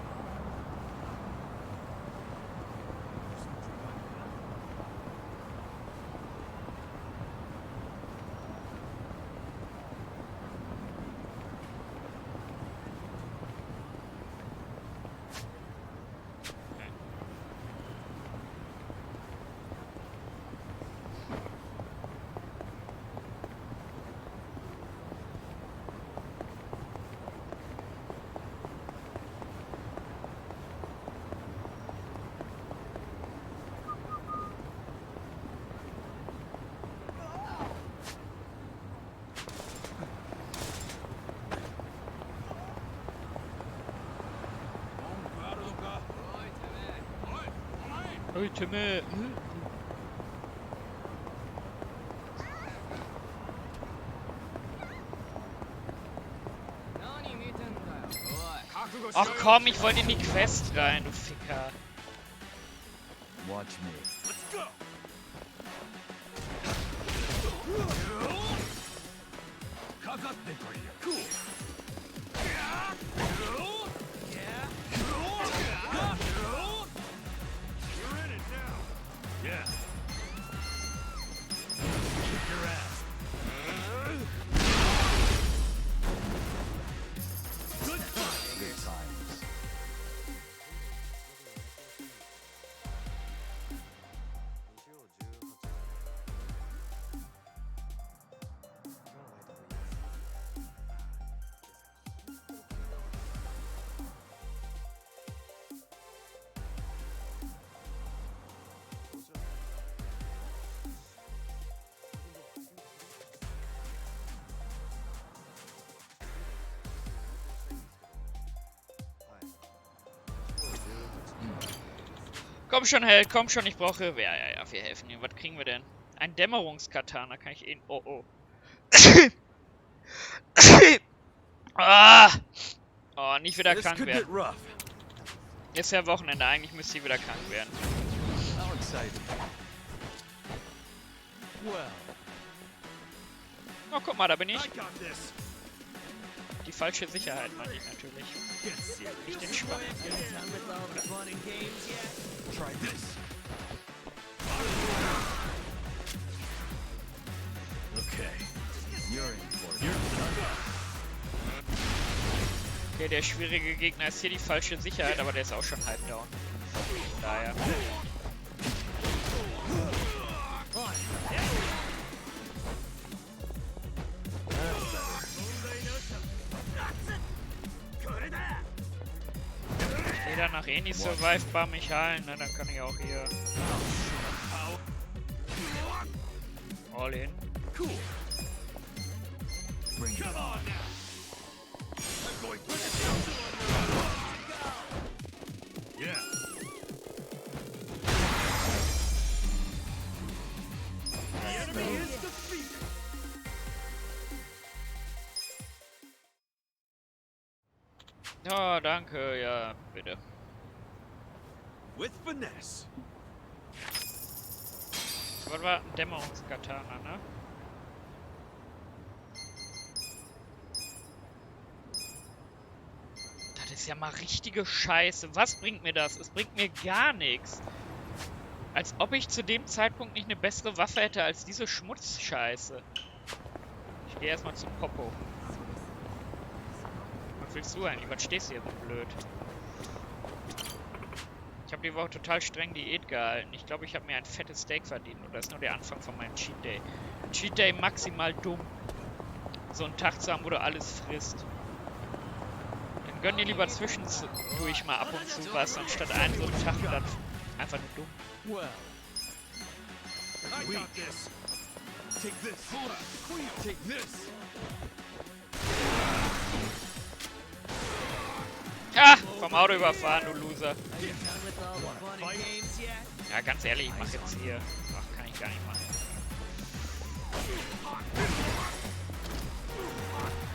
Ultime. Ach komm, ich wollte in die Quest rein, du Ficker. Watch me. Let's go. Cool. You're in it now. Yeah. Kick your ass. Good times. Good times. Komm schon, Held, komm schon, ich brauche... Ja, wir helfen ihm. Was kriegen wir denn? Ein Dämmerungskatana kann ich ihn... Oh. Ah! Oh, nicht wieder krank werden. Ist ja Wochenende, eigentlich müsste ich wieder krank werden. Oh, guck mal, da bin ich. Die falsche Sicherheit meine ich natürlich. Nicht den Schwach. Okay, der schwierige Gegner ist hier die falsche Sicherheit, aber der ist auch schon halb down. Daher. Danach eh nicht survived bei mich heilen, ne? Dann kann ich auch hier all in. Cool. Come on now. I'm going to yeah. The enemy is defeated. Oh, danke, ja, bitte. With finesse. Was war ein Dämmerungskatana, ne? Das ist ja mal richtige Scheiße. Was bringt mir das? Es bringt mir gar nichts. Als ob ich zu dem Zeitpunkt nicht eine bessere Waffe hätte als diese Schmutzscheiße. Ich gehe erstmal zum Popo. Was willst du eigentlich? Was stehst du hier so blöd? Ich habe die Woche total streng Diät gehalten. Ich glaube, ich habe mir ein fettes Steak verdient. Und das ist nur der Anfang von meinem Cheat Day. Cheat Day maximal dumm. So einen Tag zu haben, wo du alles frisst. Dann gönn dir lieber zwischendurch mal ab und zu was, anstatt einen so einen Tag und dann einfach nur dumm. Well, I got this. Take this. Take this. Ha! Vom Auto überfahren, du Loser. Ja, ganz ehrlich, ich mach jetzt hier. Ach, kann ich gar nicht machen.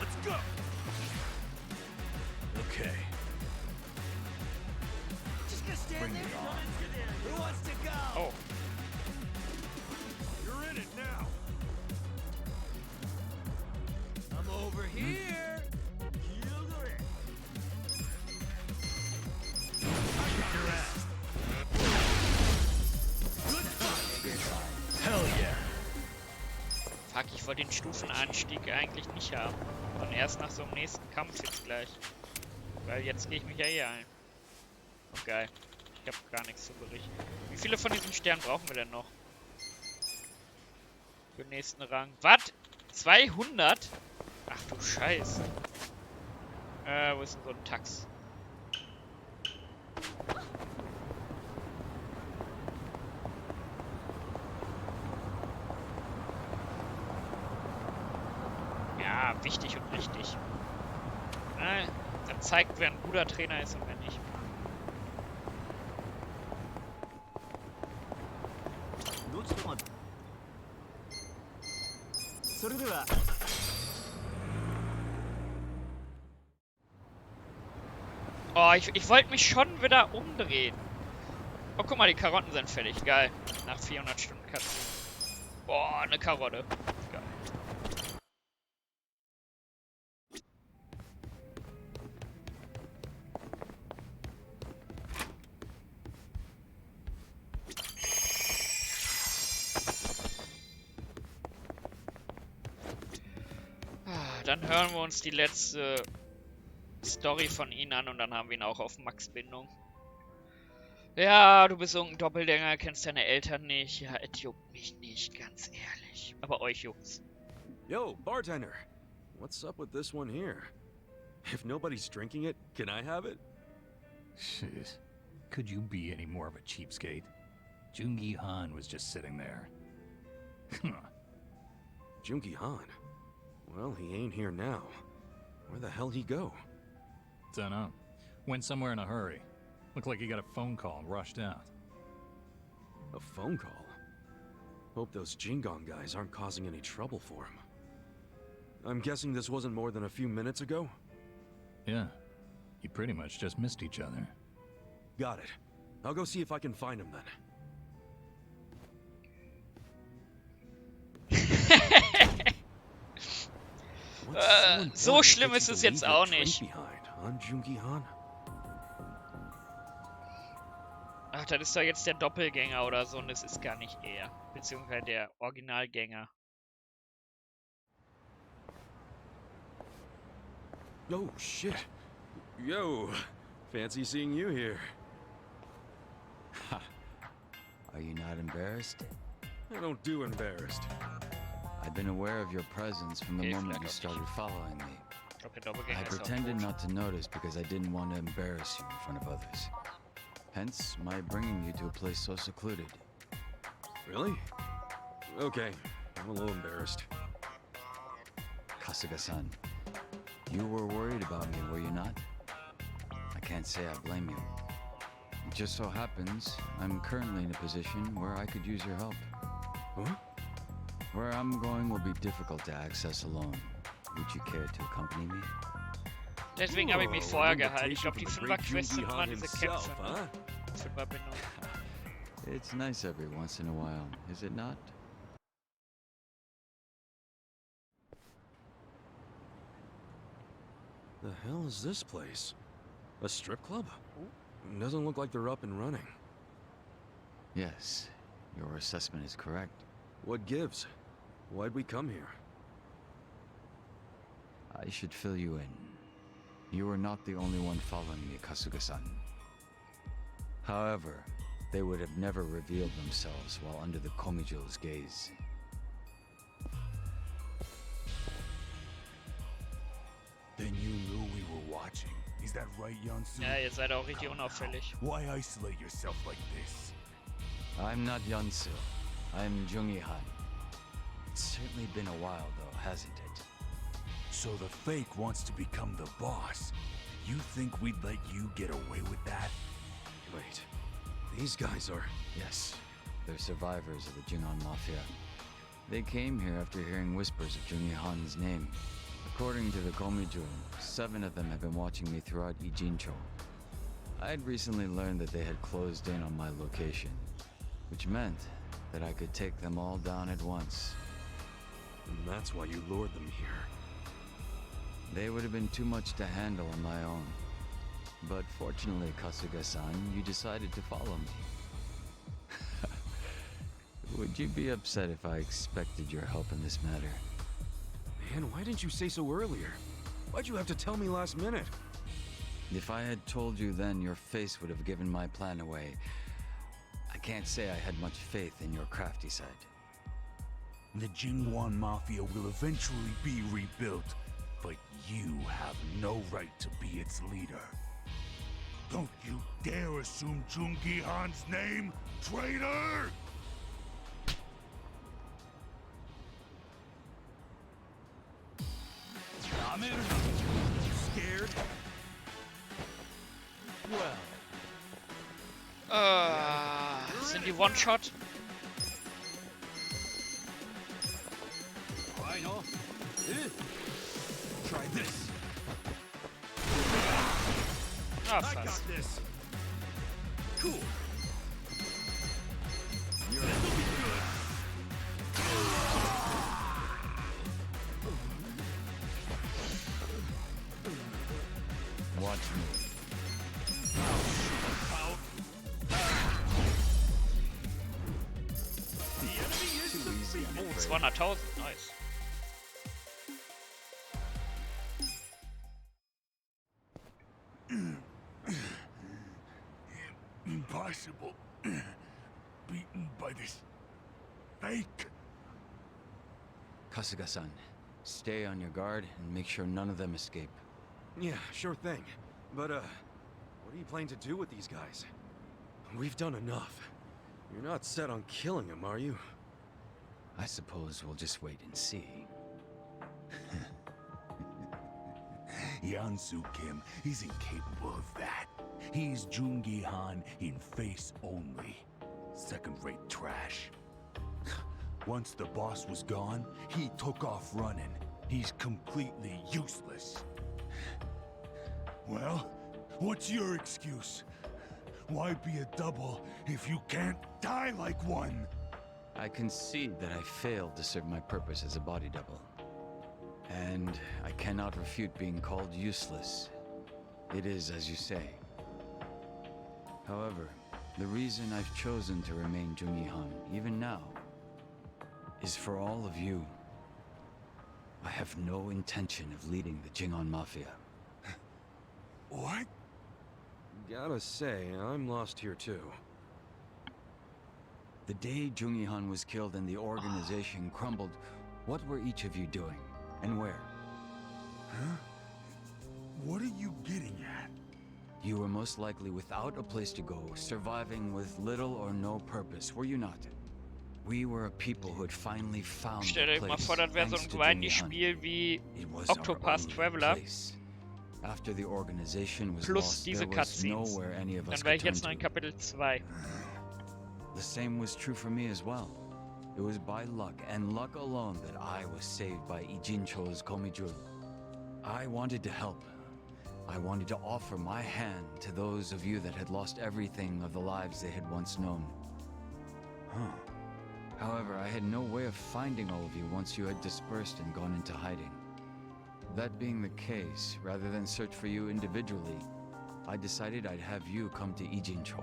Let's go. Okay. Bring it on. Who wants to go? Oh. You're in it now. I'm over here. Hell yeah. Fuck, ich wollte den Stufenanstieg eigentlich nicht haben. Sondern erst nach so einem nächsten Kampf jetzt gleich. Weil jetzt gehe ich mich ja eh ein. Oh, geil. Ich habe gar nichts zu berichten. Wie viele von diesen Sternen brauchen wir denn noch? Für den nächsten Rang. Was? 200? Ach du Scheiße. Wo ist denn so ein Tax? Ja, wichtig und richtig. Er zeigt, wer ein guter Trainer ist und wer nicht. Oh, ich wollte mich schon wieder umdrehen. Oh, guck mal, die Karotten sind fertig. Geil. Nach 400 Stunden Cutscene. Boah, eine Karotte. Geil. Dann hören wir uns die letzte Story von ihnen an und dann haben wir ihn auch auf Max-Bindung. Ja, du bist irgendein Doppelgänger, kennst deine Eltern nicht. Ja, es juckt mich nicht, ganz ehrlich. Aber euch juckt's. Yo, bartender. What's up with this one here? If nobody's drinking it, can I have it? Shit. Could you be any more of a cheapskate? Jungi Han was just sitting there. Jungi Han? Well, he ain't here now. Where the hell he go? Dunno. Went somewhere in a hurry. Looked like he got a phone call and rushed out. A phone call? Hope those Jingong guys aren't causing any trouble for him. I'm guessing this wasn't more than a few minutes ago? Yeah. You pretty much just missed each other. Got it. I'll go see if I can find him then. So schlimm ist es jetzt auch nicht. Ach, das ist doch jetzt der Doppelgänger oder so und es ist gar nicht er. Beziehungsweise der Originalgänger. Oh, shit. Yo, fancy seeing you here. Ha. Are you not embarrassed? I don't do embarrassed. I've been aware of your presence from the moment you started following me. I pretended not to notice because I didn't want to embarrass you in front of others. Hence, my bringing you to a place so secluded. Really? Okay, I'm a little embarrassed. Kasuga-san, you were worried about me, were you not? I can't say I blame you. It just so happens, I'm currently in a position where I could use your help. Huh? Where I'm going will be difficult to access alone. Would you care to accompany me? Deswegen habe ich mich vorher gehalten. Ich glaube, die 5er-Quests sind immer diese Kämpfe. Ne? 5er-Bindung. It's nice every once in a while, is it not? The hell is this place? A strip club? Doesn't look like they're up and running. Yes, your assessment is correct. What gives? Why'd we come here? I should fill you in. You are not the only one following me, Kasuga-san. However, they would have never revealed themselves while under the Komijo's gaze. Then you knew we were watching. Is that right, Yansu? Ja, ihr seid auch richtig unauffällig. Why isolate yourself like this? I'm not Yansu. I'm Jungi Han. It's certainly been a while, though, hasn't it? So the fake wants to become the boss. You think we'd let you get away with that? Wait, these guys are... Yes, they're survivors of the Jingon Mafia. They came here after hearing whispers of Jungi Han's name. According to the Komijo, 7 of them have been watching me throughout Ijincho. I had recently learned that they had closed in on my location, which meant that I could take them all down at once. And that's why you lured them here. They would have been too much to handle on my own. But fortunately, Kasuga-san, you decided to follow me. Would you be upset if I expected your help in this matter? Man, why didn't you say so earlier? Why'd you have to tell me last minute? If I had told you then, your face would have given my plan away. I can't say I had much faith in your crafty side. The Jingwan Mafia will eventually be rebuilt, but you have no right to be its leader. Don't you dare assume Jungi Han's name, traitor! Scared? Sind die One-Shot? this. Ah, I fast. got this. Cool. This'll be good. Watch me. The enemy is defeated. 200.000, nice. Impossible. Beaten by this fake. Kasuga-san, stay on your guard and make sure none of them escape. Yeah, sure thing. But, what are you planning to do with these guys? We've done enough. You're not set on killing them, are you? I suppose we'll just wait and see. Yansu Kim isn't capable of that. He's Jungi Han in face only. Second-rate trash. Once the boss was gone, he took off running. He's completely useless. Well, what's your excuse? Why be a double if you can't die like one? I concede that I failed to serve my purpose as a body double. And I cannot refute being called useless. It is as you say. However, the reason I've chosen to remain Jungi Han, even now, is for all of you. I have no intention of leading the Jingon Mafia. What? Gotta say, I'm lost here too. The day Jungi Han was killed and the organization crumbled, what were each of you doing? And where? Huh? What are you getting at? You were most likely without a place to go, surviving with little or no purpose, were you not? We were a people who had finally found Stell a dir mal place, vor, das wäre so thanks ein to gewaltiges Jungi Han. Spiel wie It was our Octopath only Traveler place. After the organization was plus lost, diese there was Cutscenes. nowhere any of Dann us wäre could ich turn jetzt noch in to. Kapitel 2. The same was true for me as well. It was by luck, and luck alone, that I was saved by Ijincho's Komijul. I wanted to help. I wanted to offer my hand to those of you that had lost everything of the lives they had once known. Huh. However, I had no way of finding all of you once you had dispersed and gone into hiding. That being the case, rather than search for you individually, I decided I'd have you come to Ijincho.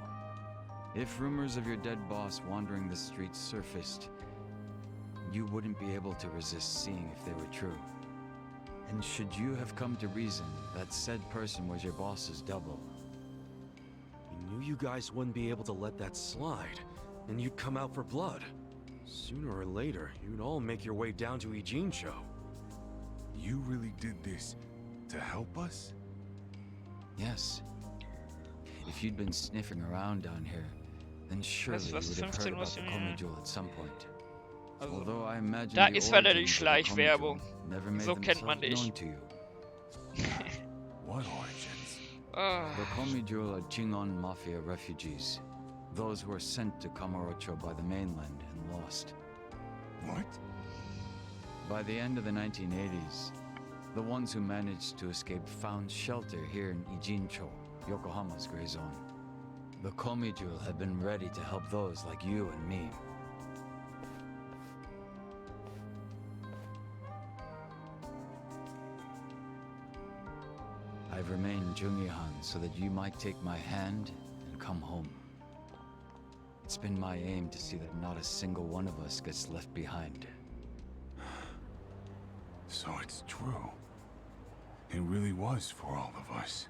If rumors of your dead boss wandering the streets surfaced, you wouldn't be able to resist seeing if they were true. And should you have come to reason that said person was your boss's double, You knew you guys wouldn't be able to let that slide, and you'd come out for blood. Sooner or later, you'd all make your way down to Ijincho. You really did this to help us? yes. If you'd been sniffing around down here, then surely you would was have heard 15 about the Uhr? Komijul at some point. Also, Although I imagine da the ist wieder die origins of the Schleichwerbung. Komijul never made So kennt man themselves dich. known to you. What origins? The Komijul are Jingon Mafia refugees. Those who were sent to Kamurocho by the mainland and lost. What? By the end of the 1980s, the ones who managed to escape found shelter here in Ijincho, Yokohama's gray zone. The Komijul have been ready to help those like you and me. I've remained Jungi Han so that you might take my hand and come home. It's been my aim to see that not a single one of us gets left behind. So it's true. It really was for all of us.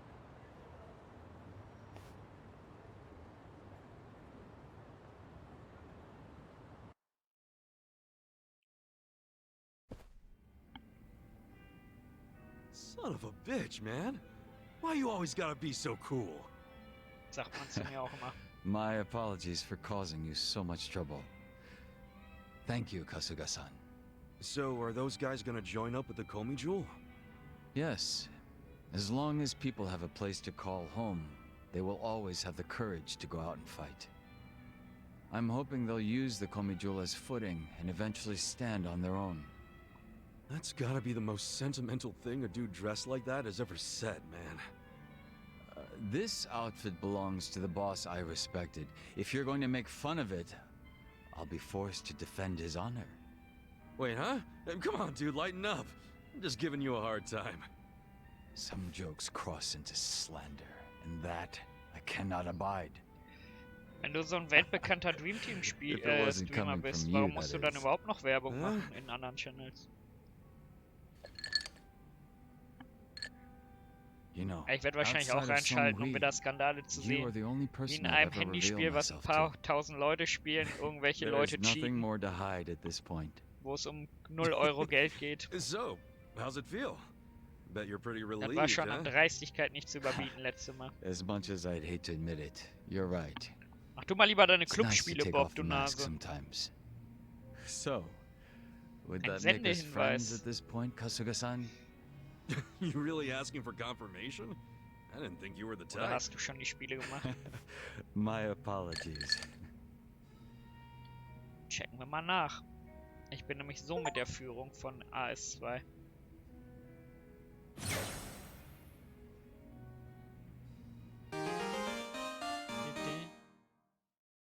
Son of a bitch, man. Why you always gotta be so cool? Sagt man zu mir auch immer. My apologies for causing you so much trouble. Thank you, Kasuga-san. So, are those guys gonna join up with the Komijul? Yes. As long as people have a place to call home, they will always have the courage to go out and fight. I'm hoping they'll use the Komijul as footing and eventually stand on their own. That's gotta be the most sentimental thing a dude dressed like that has ever said, man. This outfit belongs to the boss I respected. If you're going to make fun of it, I'll be forced to defend his honor. Wait, huh? Come on, dude, lighten up. I'm just giving you a hard time. Some jokes cross into slander, and that I cannot abide. Wenn du so ein weltbekannter Dream Team Streamer bist, warum musst du dann überhaupt noch Werbung machen in anderen Channels? Ich werde wahrscheinlich auch reinschalten, um wieder Skandale zu sehen. Wie in einem Handyspiel, was ein paar tausend Leute spielen, irgendwelche Leute cheaten. Wo es um 0 Euro Geld geht. So, how's it feel? Bet you're pretty relieved, Das war schon an Dreistigkeit nicht zu überbieten letztes Mal. As much as I'd hate to admit it, you're right. Mach du mal lieber deine Clubspiele, Bob, du Nase. So, would that make us friends at this point, Kasuga-san? You really asking for confirmation? I didn't think you were the type. Oder hast du schon die Spiele gemacht? My apologies. Checken wir mal nach. Ich bin nämlich so mit der Führung von AS2.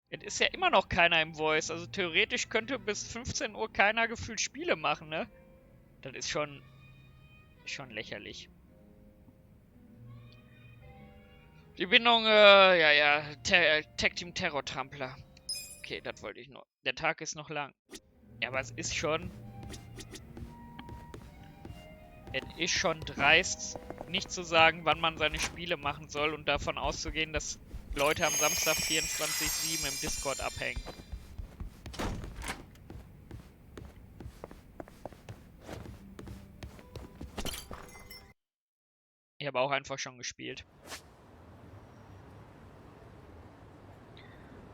Es ist ja immer noch keiner im Voice, also theoretisch könnte bis 15 Uhr keiner gefühlt Spiele machen, ne? Das ist schon lächerlich. Die Bindung, Tag Team Terror Trampler. Okay, das wollte ich nur. Der Tag ist noch lang. Ja, aber es ist schon dreist, nicht zu sagen, wann man seine Spiele machen soll und davon auszugehen, dass Leute am Samstag 24/7 im Discord abhängen. Ich habe auch einfach schon gespielt.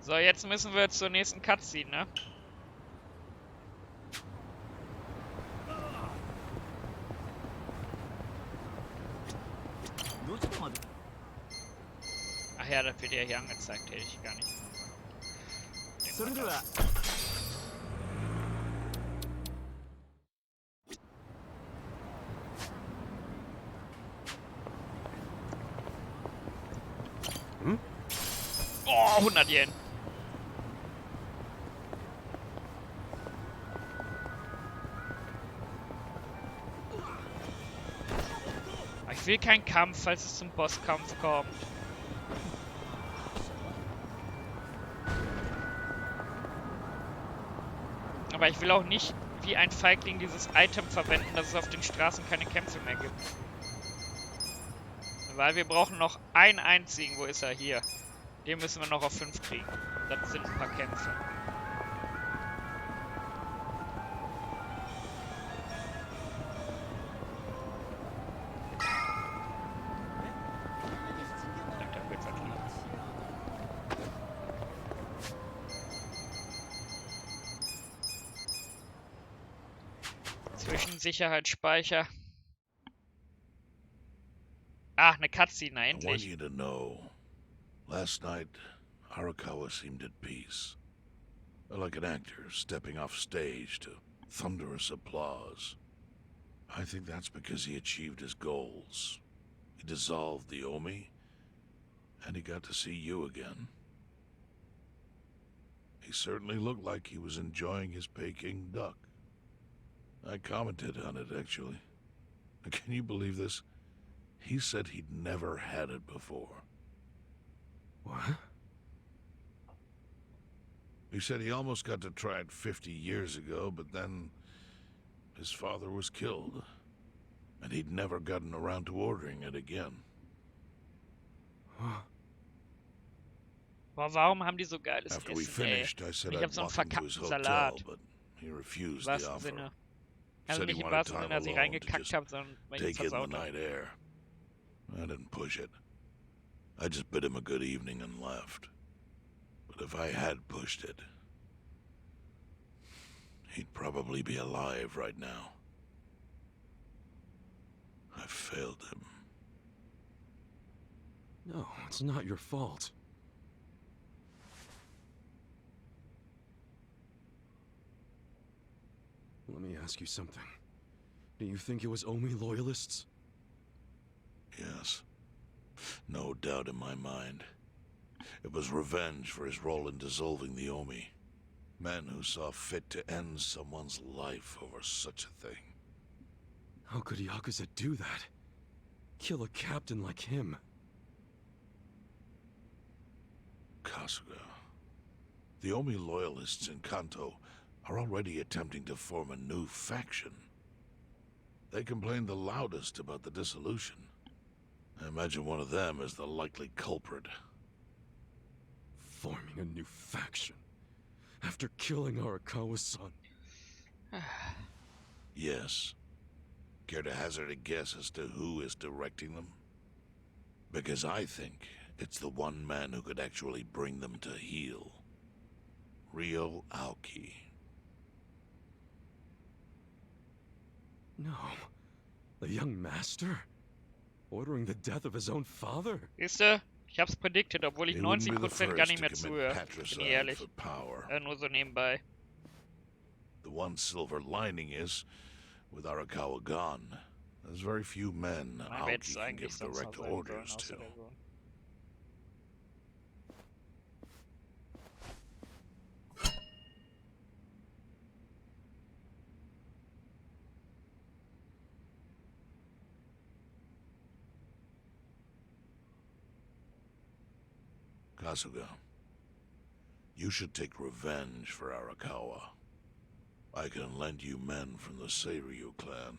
So, jetzt müssen wir zur nächsten Cutscene, ne? Ach ja, das wird ja hier angezeigt, hätte ich gar nicht. Oh, 100 Yen. Ich will keinen Kampf, falls es zum Bosskampf kommt. Aber ich will auch nicht wie ein Feigling dieses Item verwenden, dass es auf den Straßen keine Kämpfe mehr gibt. Weil wir brauchen noch einen einzigen. Wo ist er? Hier. Den müssen wir noch auf 5 kriegen. Das sind ein paar Kämpfe. Da wird was liegen. Zwischensicherheitsspeicher. Ah, eine Cutscene, endlich. I want you to know, last night, Arakawa seemed at peace. Like an actor stepping off stage to thunderous applause. I think that's because he achieved his goals. He dissolved the Omi, and he got to see you again. He certainly looked like he was enjoying his Peking duck. I commented on it, actually. Can you believe this? He said he'd never had it before. What? He said he almost got to try it 50 years ago, but then his father was killed, and he'd never gotten around to ordering it again. Boah, warum haben die so geiles After we Essen, finished, ey? I said Ich I'd hab so einen walk into his verkackten hotel, Salat. but he refused Im the wahrsten offer. Sinne. Also Said he nicht im wanted wahrsten time Sinne, dass ich alone to reingekackt just habe, sondern weil ich take in the versaut night habe. air. I didn't push it. I just bid him a good evening and left. But if I had pushed it, he'd probably be alive right now. I failed him. No, it's not your fault. Let me ask you something. Do you think it was Omi loyalists? Yes. No doubt in my mind. It was revenge for his role in dissolving the Omi. Men who saw fit to end someone's life over such a thing. How could Yakuza do that? Kill a captain like him? Kasuga. The Omi loyalists in Kanto are already attempting to form a new faction. They complain the loudest about the dissolution. I imagine one of them is the likely culprit. Forming a new faction? After killing Arakawa-san? Yes. Care to hazard a guess as to who is directing them? Because I think it's the one man who could actually bring them to heel. Ryo Aoki. No. The young master? Ordering the death of his own father? Siehste, ich hab's predicted, obwohl ich 90% gar nicht mehr zuhöre. Bin ich ehrlich. Nur so nebenbei. The one silver lining is, with Arakawa gone, there's very few men Aoki can give direct orders to. Kasuga, you should take revenge for Arakawa. I can lend you men from the Seiryu clan.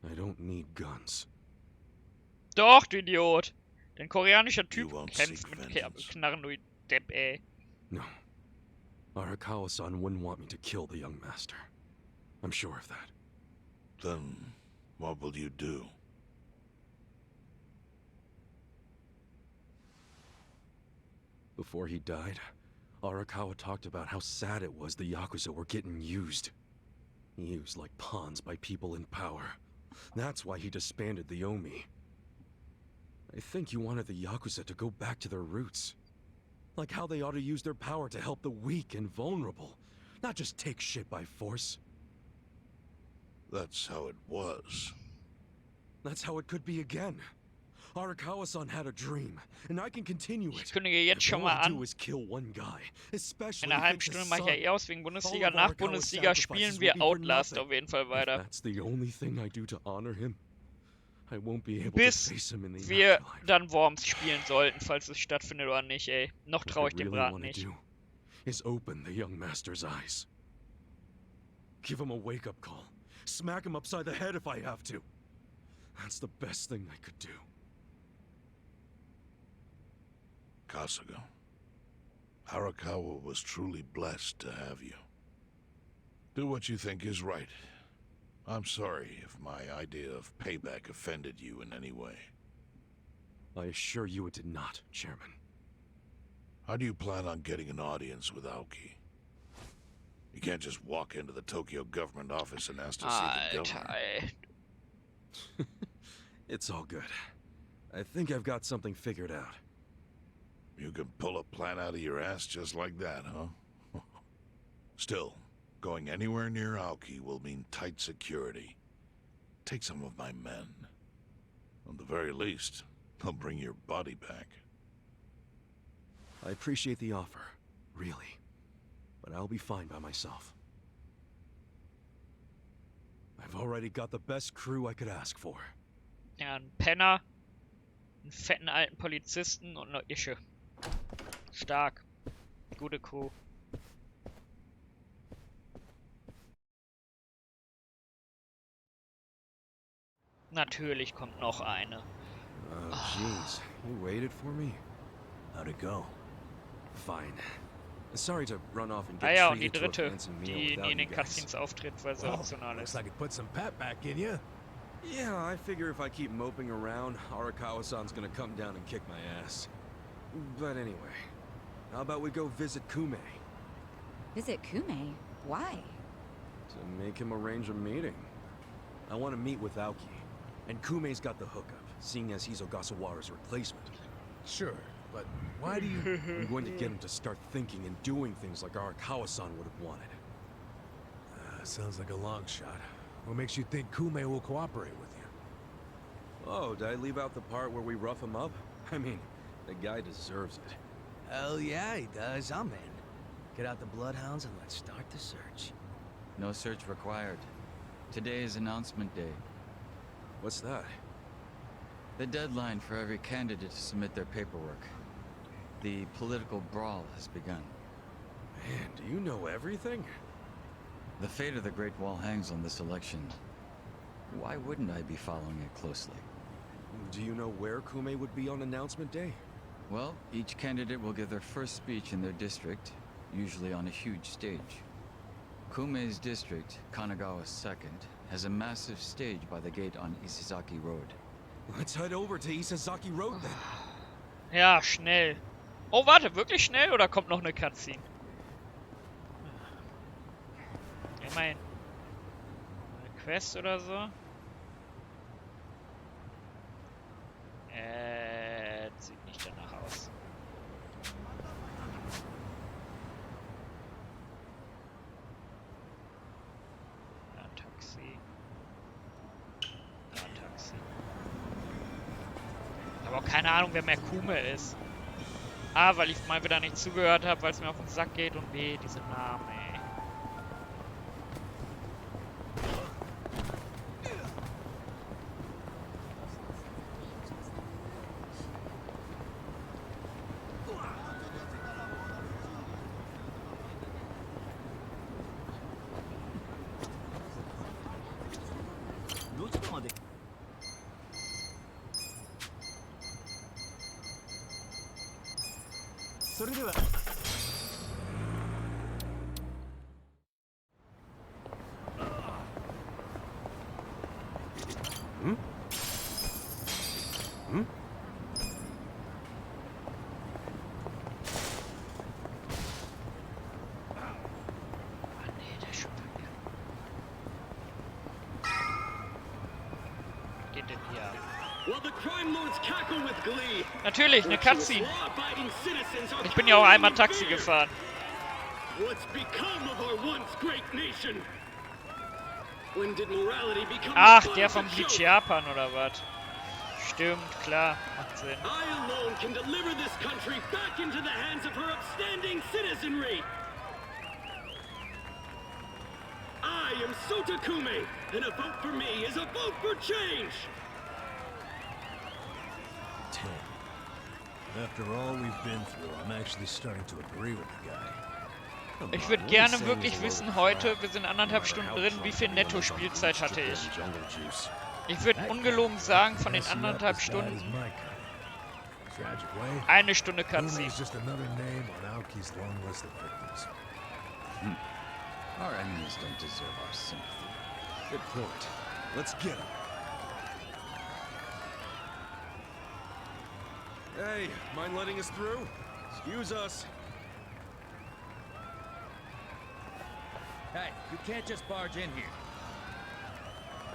I don't need guns. Doch, du Idiot! Ein koreanischer Typ kämpft mit Knarren, du Depp, ey. No. Arakawa-san wouldn't want me to kill the young master. I'm sure of that. Then, what will you do? Before he died, Arakawa talked about how sad it was the Yakuza were getting used. Used like pawns by people in power. That's why he disbanded the Omi. I think he wanted the Yakuza to go back to their roots. Like how they ought to use their power to help the weak and vulnerable, not just take shit by force. That's how it was. That's how it could be again. Arakawa-san had a dream, and I can continue it. Ich kündige jetzt schon mal an. In einer halben Stunde mache ich ja eh aus wegen Bundesliga. Nach Bundesliga spielen wir Outlast auf jeden Fall weiter. That's the only thing I do to honor him. I won't be able Bis to face him in the wir dann Worms spielen sollten, falls es stattfindet oder nicht, ey. Noch traue ich dem really Braten nicht. Is open the young master's eyes. Give him a wake-up call. Smack him upside the head if I have to. That's the best thing I could do. Kasuga, Arakawa was truly blessed to have you. Do what you think is right. I'm sorry if my idea of payback offended you in any way. I assure you it did not, Chairman. How do you plan on getting an audience with Aoki? You can't just walk into the Tokyo government office and ask to see the governor. It's all good. I think I've got something figured out. You can pull a plan out of your ass just like that, huh? Still, going anywhere near Aoki will mean tight security. Take some of my men. At the very least, they'll bring your body back. I appreciate the offer, really. But I'll be fine by myself. I've already got the best crew I could ask for. Ja, ein Penner, einen fetten alten Polizisten und eine Ische. Stark. Gute Crew. Natürlich kommt noch eine. Jeez, you waited for me? How'd it go? Fine. Sorry to run off and get Ja, und die treated to a dritte, fancy meal die without in you den guys. Cutscenes auftritt, weil sie optional ist. Looks like it put some pep back in you. Yeah, I figure if I keep moping around, Arakawa-san's gonna come down and kick my ass. But anyway, how about we go visit Kume? Visit Kume? Why? To make him arrange a meeting. I want to meet with Aoki, and Kume's got the hookup, seeing as he's Ogasawara's replacement. Sure, But why do you... I'm going to get him to start thinking and doing things like Arakawa-san would have wanted. Sounds like a long shot. What makes you think Kume will cooperate with you? Oh, did I leave out the part where we rough him up? I mean, the guy deserves it. Hell yeah, he does. I'm in. Get out the bloodhounds and let's start the search. No search required. Today is announcement day. What's that? The deadline for every candidate to submit their paperwork. The political brawl has begun. Man, do you know everything? The fate of the Great Wall hangs on this election. Why wouldn't I be following it closely? Do you know where Kume would be on announcement day? Well, each candidate will give their first speech in their district, usually on a huge stage. Kume's district, Kanagawa's second, has a massive stage by the gate on Isizaki Road. Let's head over to Isizaki Road then. Ja, schnell. Oh, warte, wirklich schnell oder kommt noch eine Cutscene? Immerhin. Eine Quest oder so. Sieht nicht danach aus. Da ein Taxi. Da ein Taxi. Ich habe auch keine Ahnung, wer mehr Kume ist. A, weil ich mal wieder nicht zugehört habe, weil es mir auf den Sack geht. Und B, diese Namen, ey. Natürlich, eine Cutscene. Ich bin ja auch einmal Taxi gefahren. Ach, der vom Bleach Japan oder was? Stimmt, klar, macht Sinn. I am Sota Kume, and a vote for me is a vote for change! 10. After all we've been through, I'm actually starting to agree with the guy. Ich würde gerne wirklich wissen heute, wir sind 1,5 Stunden drin, wie viel Netto-Spielzeit hatte ich. Ich würde ungelogen sagen, von den 1,5 Stunden 1 Stunde Cutscene. Our enemies don't deserve our sympathy. Good point. Let's get him. Hey, mind letting us through? Excuse us. Hey, you can't just barge in here.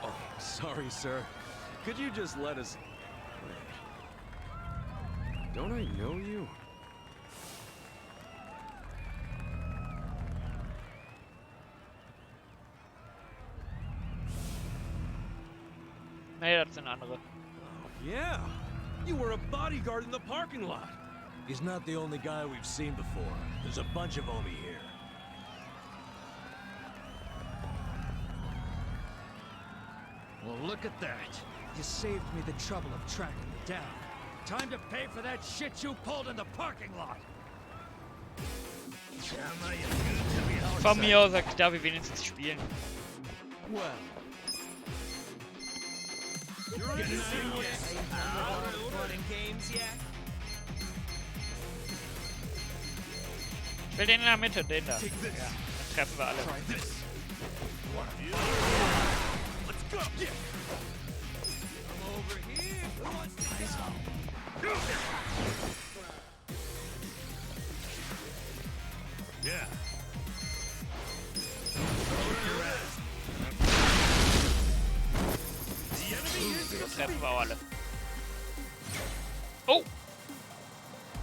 Oh, sorry, sir. Could you just let us... Wait. Don't I know you? Nee, das sind andere. Yeah, you were a bodyguard in the parking lot. He's not the only guy we've seen before. There's a bunch of Omi here. Well, look at that. You saved me the trouble of tracking it down. Time to pay for that shit you pulled in the parking lot. Von mir aus darf ich wenigstens spielen. Well. Ich will den in der Mitte, den da. Ja, dann treffen wir alle. Yeah. So treffen wir auch alle. Oh!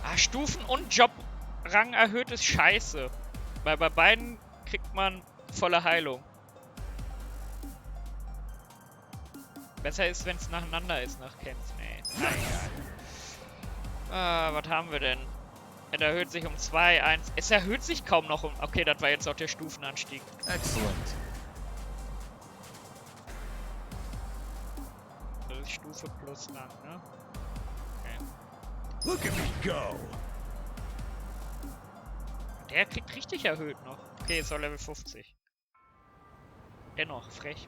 Ah, Stufen und Jobrang erhöht ist scheiße. Weil bei beiden kriegt man volle Heilung. Besser ist, wenn es nacheinander ist nach Kämpfen, ey. Na egal. Ah, was haben wir denn? Es erhöht sich um 2, 1. Es erhöht sich kaum noch um... Okay, das war jetzt auch der Stufenanstieg. Excellent. Das ist Stufe plus Rang, ne? Okay. Look at me go! Der kriegt richtig erhöht noch. Okay, jetzt auch Level 50. Dennoch, frech.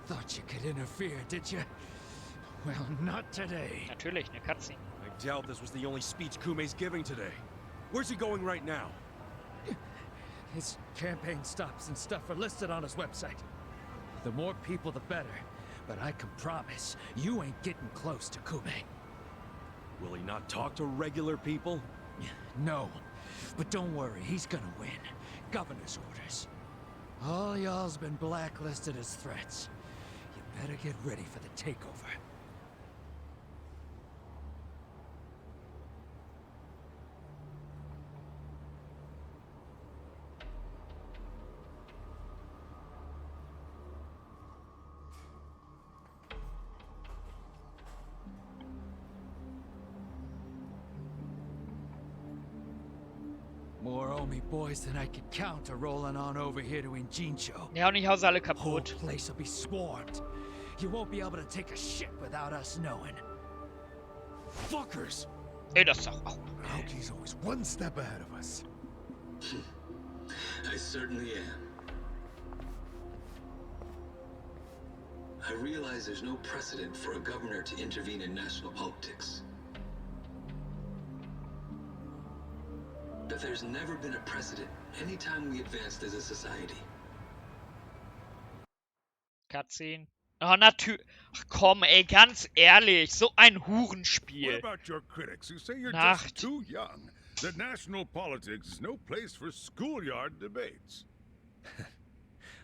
Thought you could interfere, did you? Well, not today. Natürlich, eine Cutscene. I doubt this was the only speech Kume's giving today. Where's he going right now? His campaign stops and stuff are listed on his website. The more people, the better. But I can promise, you ain't getting close to Kume. Will he not talk to regular people? No. But don't worry, he's gonna win. Governor's orders. All y'all's been blacklisted as threats. You better get ready for the takeover. More Omi boys than I could count are rolling on over here to Injincho. Ja, und ich hause alle kaputt. Whole place will be swarmed. You won't be able to take a shit without us knowing. Fuckers! Ey, das ist doch auch... Aoki's always one step ahead of us. I certainly am. I realize there's no precedent for a governor to intervene in national politics. But there's never been a precedent anytime we advanced as a society. Cutscene. Oh, natürlich. Ach komm, ey, ganz ehrlich. So ein What Hurenspiel. about your critics who say you're Nacht. just too young? That national politics is no place for schoolyard debates.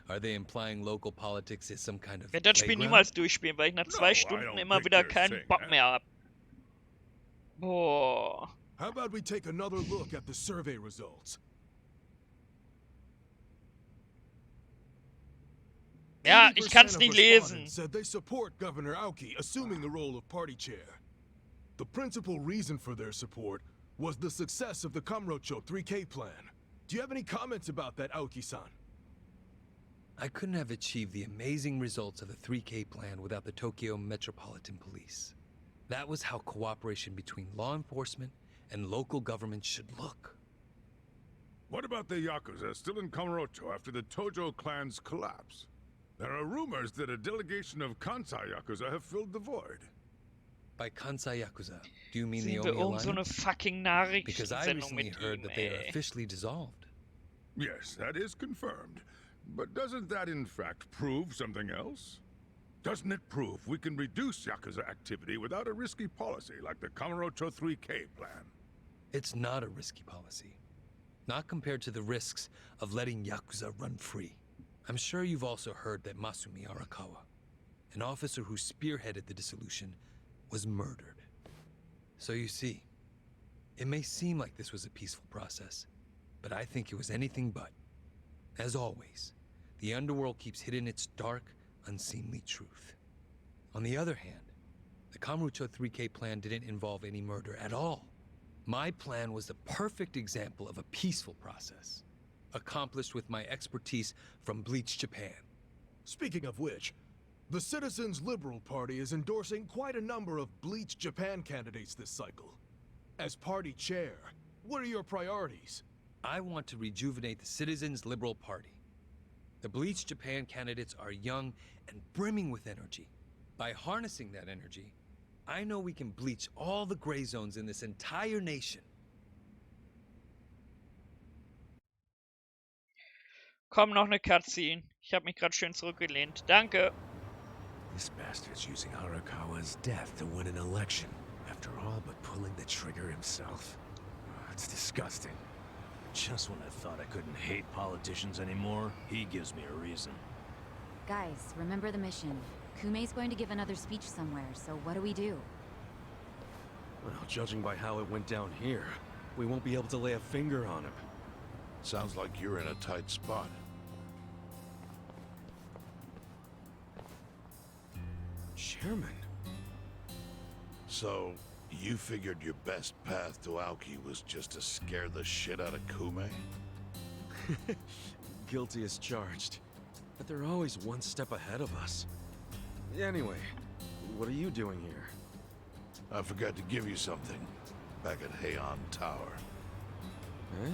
Are they implying local politics is some kind of Ich werde das Spiel playground? niemals durchspielen, weil ich nach 2 I Stunden don't immer think wieder they're keinen saying Bock that. mehr hab. Boah. How about we take another look at the survey results? Ja, ich kann's 80% nicht of lesen. respondents said they support Governor Aoki assuming the role of party chair. The principal reason for their support was the success of the Kamurocho 3K plan. Do you have any comments about that, Aoki-san? I couldn't have achieved the amazing results of the 3K plan without the Tokyo Metropolitan Police. That was how cooperation between law enforcement and local government should look. What about the Yakuza still in Kamurocho after the Tojo clan's collapse? There are rumors that a delegation of Kansai Yakuza have filled the void. By Kansai Yakuza, do you mean Sehen the wir irgend so eine Omi-Allianz? fucking Because I Nachrichtensendung recently mit heard ihm, that they are ey. officially dissolved. Yes, that is confirmed. But doesn't that in fact prove something else? Doesn't it prove we can reduce Yakuza activity without a risky policy like the Kamurocho 3K plan? It's not a risky policy. Not compared to the risks of letting Yakuza run free. I'm sure you've also heard that Masumi Arakawa, an officer who spearheaded the dissolution, was murdered. So you see, it may seem like this was a peaceful process, but I think it was anything but. As always, the underworld keeps hidden its dark, unseemly truth. On the other hand, the Kamurocho 3K plan didn't involve any murder at all. My plan was the perfect example of a peaceful process, accomplished with my expertise from Bleach Japan. Speaking of which, the Citizens Liberal Party is endorsing quite a number of Bleach Japan candidates this cycle. As party chair, what are your priorities? I want to rejuvenate the Citizens Liberal Party. The Bleach Japan candidates are young and brimming with energy. By harnessing that energy, I know we can bleach all the gray zones in this entire nation. Komm, noch eine Cutscene. Ich habe mich gerade schön zurückgelehnt. Danke. This bastard's using Arakawa's death to win an election, after all but pulling the trigger himself. It's disgusting. Just when I thought I couldn't hate politicians anymore, he gives me a reason. Guys, remember the mission. Kume's going to give another speech somewhere, so what do we do? Well, judging by how it went down here, we won't be able to lay a finger on him. Sounds like you're in a tight spot. Chairman? So, you figured your best path to Aoki was just to scare the shit out of Kume? Guilty as charged. But they're always one step ahead of us. Anyway, what are you doing here? I forgot to give you something back at Heian Tower. Eh?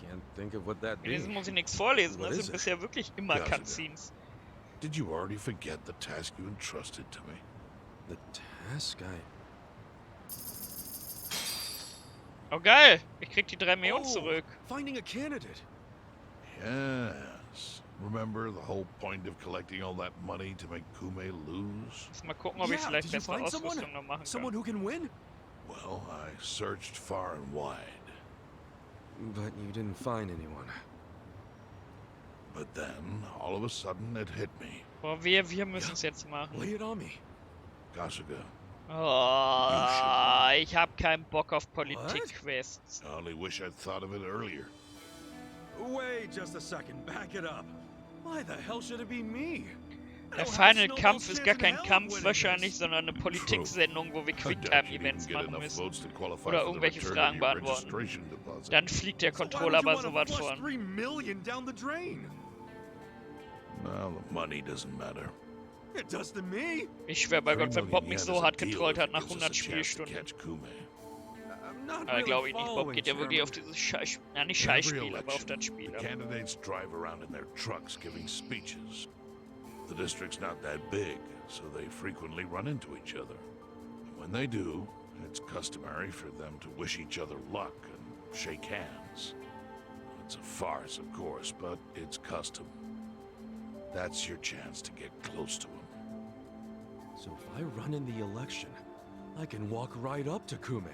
Can't think of what that In diesem means. muss ich nichts vorlesen, What das is sind it? bisher wirklich immer Yakuza. Cutscenes. Did you already forget the task you entrusted to me? The task Oh geil, ich krieg die 3 Millionen zurück. Finding a candidate. Yes. Remember the whole point of collecting all that money to make Kume lose? Muss mal gucken, ob ich vielleicht bessere Ausrüstung noch machen kann. Someone who can win? Well, I searched far and wide. But you didn't find anyone. But then, all of a sudden, it hit me. Boah, wir müssen es jetzt machen. Lay it on me. Kasuga. Oh, ich hab keinen Bock auf Politik-Quests. I only wish I'd thought of it earlier. Wait just a second, back it up. Why the hell should it be me? Der Final Kampf ist gar kein Kampf wahrscheinlich, sondern eine Politiksendung, wo wir Quicktime-Events machen müssen. Oder irgendwelche Fragen beantworten. Dann fliegt der Controller aber so weit von. $3 million down the drain. Well, the money doesn't matter. It does to me. Ich schwör bei Gott, wenn Bob mich so hart getrollt hat nach 100 Spielstunden. Aber glaube ich nicht, Bob geht ja wirklich auf dieses Scheiß... Ja, nicht Scheißspiel, aber auf das Spiel. Candidates drive around in their trucks giving speeches. The district's not that big, so they frequently run into each other. And when they do, it's customary for them to wish each other luck and shake hands. It's a farce, of course, but it's custom. That's your chance to get close to him. So if I run in the election, I can walk right up to Kume.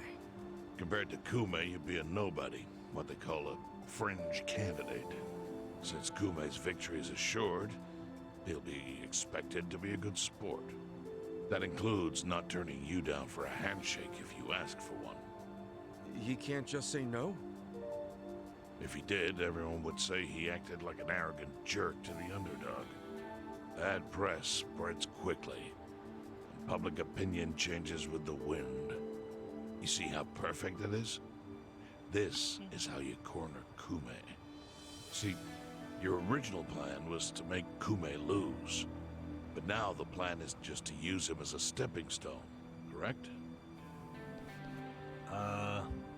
Compared to Kume, you'd be a nobody, what they call a fringe candidate. Since Kume's victory is assured, he'll be expected to be a good sport. That includes not turning you down for a handshake if you ask for one. He can't just say no? If he did, everyone would say he acted like an arrogant jerk to the underdog. Bad press spreads quickly, and public opinion changes with the wind. You see how perfect it is? This is how you corner Kume. See, your original plan was to make Kume lose, but now the plan is just to use him as a stepping stone, correct?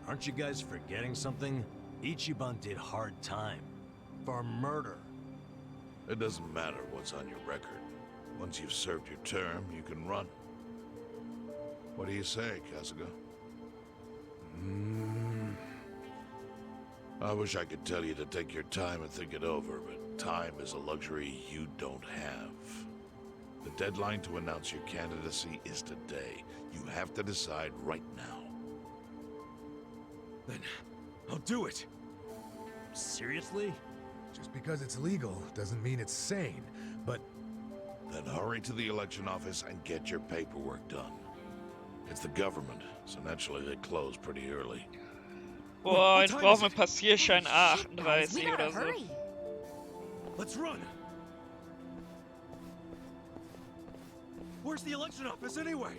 Aren't you guys forgetting something? Ichiban did hard time. For murder. It doesn't matter what's on your record. Once you've served your term, you can run. What do you say, Kasuga? I wish I could tell you to take your time and think it over, but time is a luxury you don't have. The deadline to announce your candidacy is today. You have to decide right now. Then I'll do it. Seriously? Just because it's legal doesn't mean it's sane, but... Then hurry to the election office and get your paperwork done. It's the government, so naturally they close pretty early. Boah, jetzt brauchen wir Passierschein A38 oder so. Let's run. Where's the election office anyway?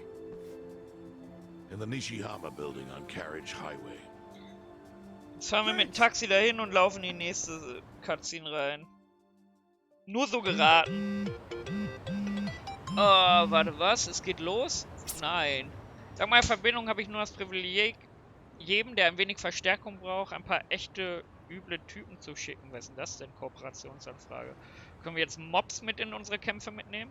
In the Nishihama building on Carriage Highway. Jetzt fahren wir mit dem Taxi dahin und laufen in die nächste Cutscene rein. Nur so geraten. Oh, warte, was? Es geht los? Nein. Sag mal, Verbindung habe ich nur das Privileg, jedem, der ein wenig Verstärkung braucht, ein paar echte, üble Typen zu schicken. Was ist denn das denn? Kooperationsanfrage. Können wir jetzt Mobs mit in unsere Kämpfe mitnehmen?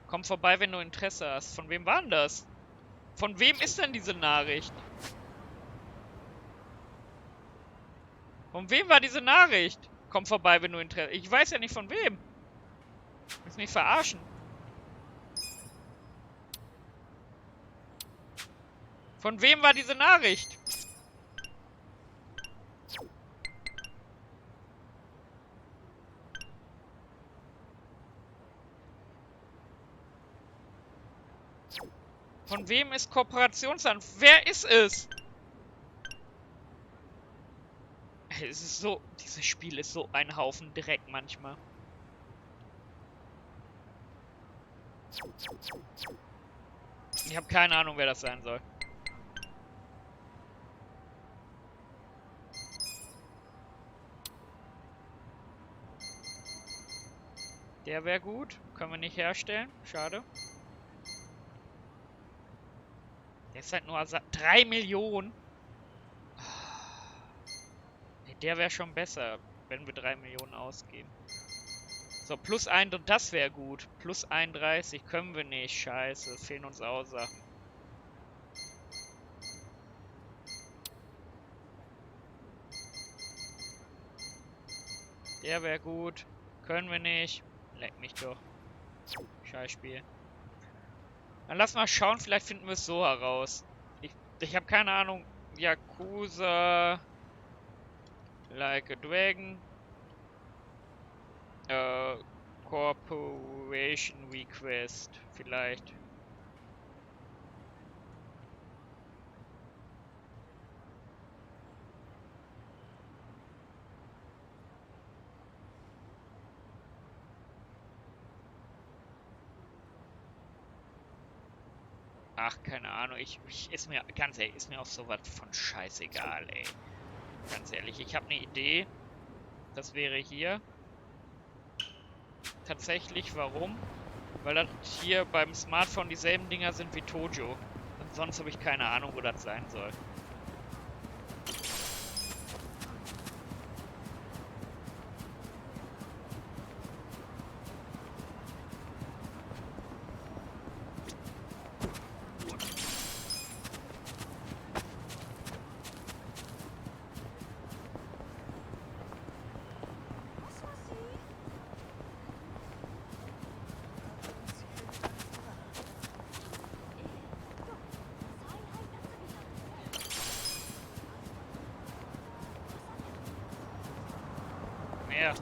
Komm vorbei, wenn du Interesse hast. Von wem war denn das? Von wem ist denn diese Nachricht? Von wem war diese Nachricht? Komm vorbei, wenn du Interesse... Ich weiß ja nicht von wem. Willst mich verarschen? Von wem war diese Nachricht? Von wem ist Kooperationsanfrage? Wer ist es? Es ist so... Dieses Spiel ist so ein Haufen Dreck manchmal. Ich habe keine Ahnung, wer das sein soll. Der wäre gut. Können wir nicht herstellen. Schade. Der ist halt nur 3 Millionen. Nee, der wäre schon besser, wenn wir 3 Millionen ausgeben. So, plus 1, das wäre gut. Plus 31 können wir nicht. Scheiße, fehlen uns auch Sachen. Der wäre gut. Können wir nicht. Leck mich doch. Scheißspiel. Dann lass mal schauen, vielleicht finden wir es so heraus. Ich habe keine Ahnung. Yakuza. Like a Dragon. Corporation Request. Vielleicht. Ach, keine Ahnung. Ist mir, ganz ehrlich, ist mir auch sowas von scheißegal, ey. Ganz ehrlich, ich habe eine Idee. Das wäre hier. Tatsächlich, warum? Weil das hier beim Smartphone dieselben Dinger sind wie Tojo. Und sonst habe ich keine Ahnung, wo das sein soll. Mehr.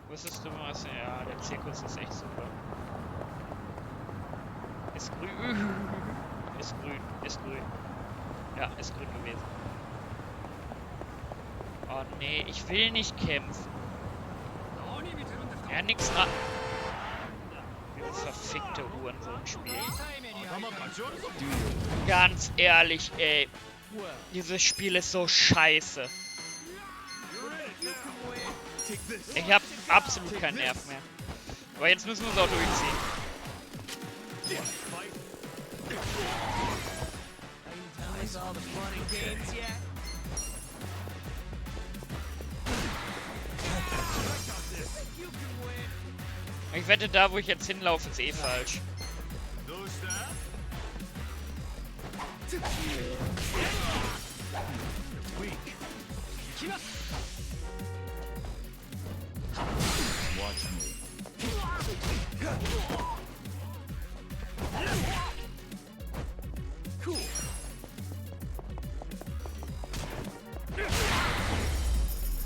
Wusstest du was? Ja, der Zirkus ist echt super. Ist grün. Ist grün. Ist grün. Ja, ist grün gewesen. Oh nee, ich will nicht kämpfen. Ja, nix nach. Dieses verfickte Hurensohn-Spiel. Ganz ehrlich, ey. Dieses Spiel ist so scheiße. Ich hab absolut keinen Nerv mehr. Aber jetzt müssen wir es auch durchziehen. Ich wette, da wo ich jetzt hinlaufe, ist eh falsch. Watch me. Cool.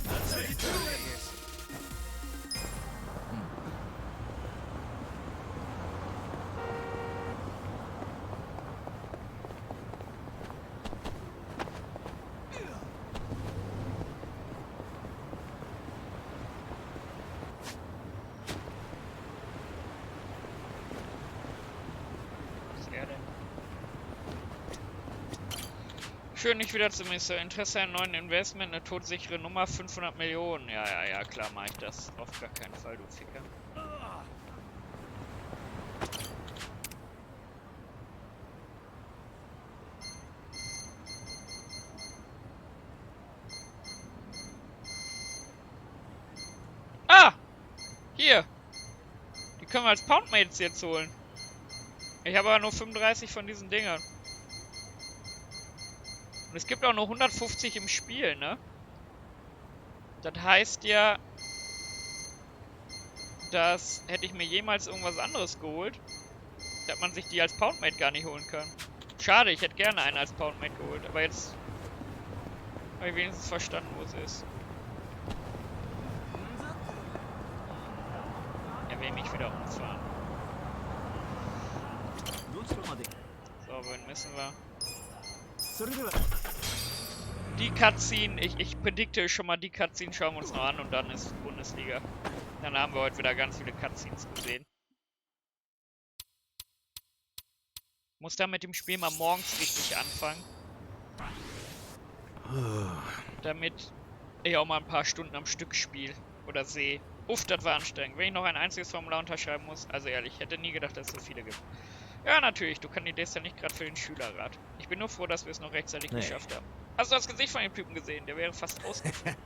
That's how you do it. Schön, nicht wieder zu mir. So, Interesse an neuen Investment, eine todsichere Nummer, 500 Millionen. Ja, klar mache ich das. Auf gar keinen Fall, du Ficker. Ah! Hier! Die können wir als Poundmates jetzt holen. Ich habe aber nur 35 von diesen Dingern. Und es gibt auch nur 150 im Spiel, ne? Das heißt ja, dass hätte ich mir jemals irgendwas anderes geholt, dass man sich die als Poundmate gar nicht holen kann. Schade, ich hätte gerne einen als Poundmate geholt, aber jetzt habe ich wenigstens verstanden, wo es ist. Er will mich wieder umfahren. So, wohin müssen wir? Die Cutscene, ich predikte schon mal, die Cutscene schauen wir uns noch an und dann ist Bundesliga. Dann haben wir heute wieder ganz viele Cutscenes gesehen. Muss dann mit dem Spiel mal morgens richtig anfangen. Damit ich auch mal ein paar Stunden am Stück spiele oder sehe. Uff, das war anstrengend. Wenn ich noch ein einziges Formular unterschreiben muss, also ehrlich, ich hätte nie gedacht, dass es so viele gibt. Ja, natürlich, du kandidierst ja nicht gerade für den Schülerrat. Ich bin nur froh, dass wir es noch rechtzeitig geschafft haben. Hast du das Gesicht von dem Typen gesehen? Der wäre fast ausgefallen.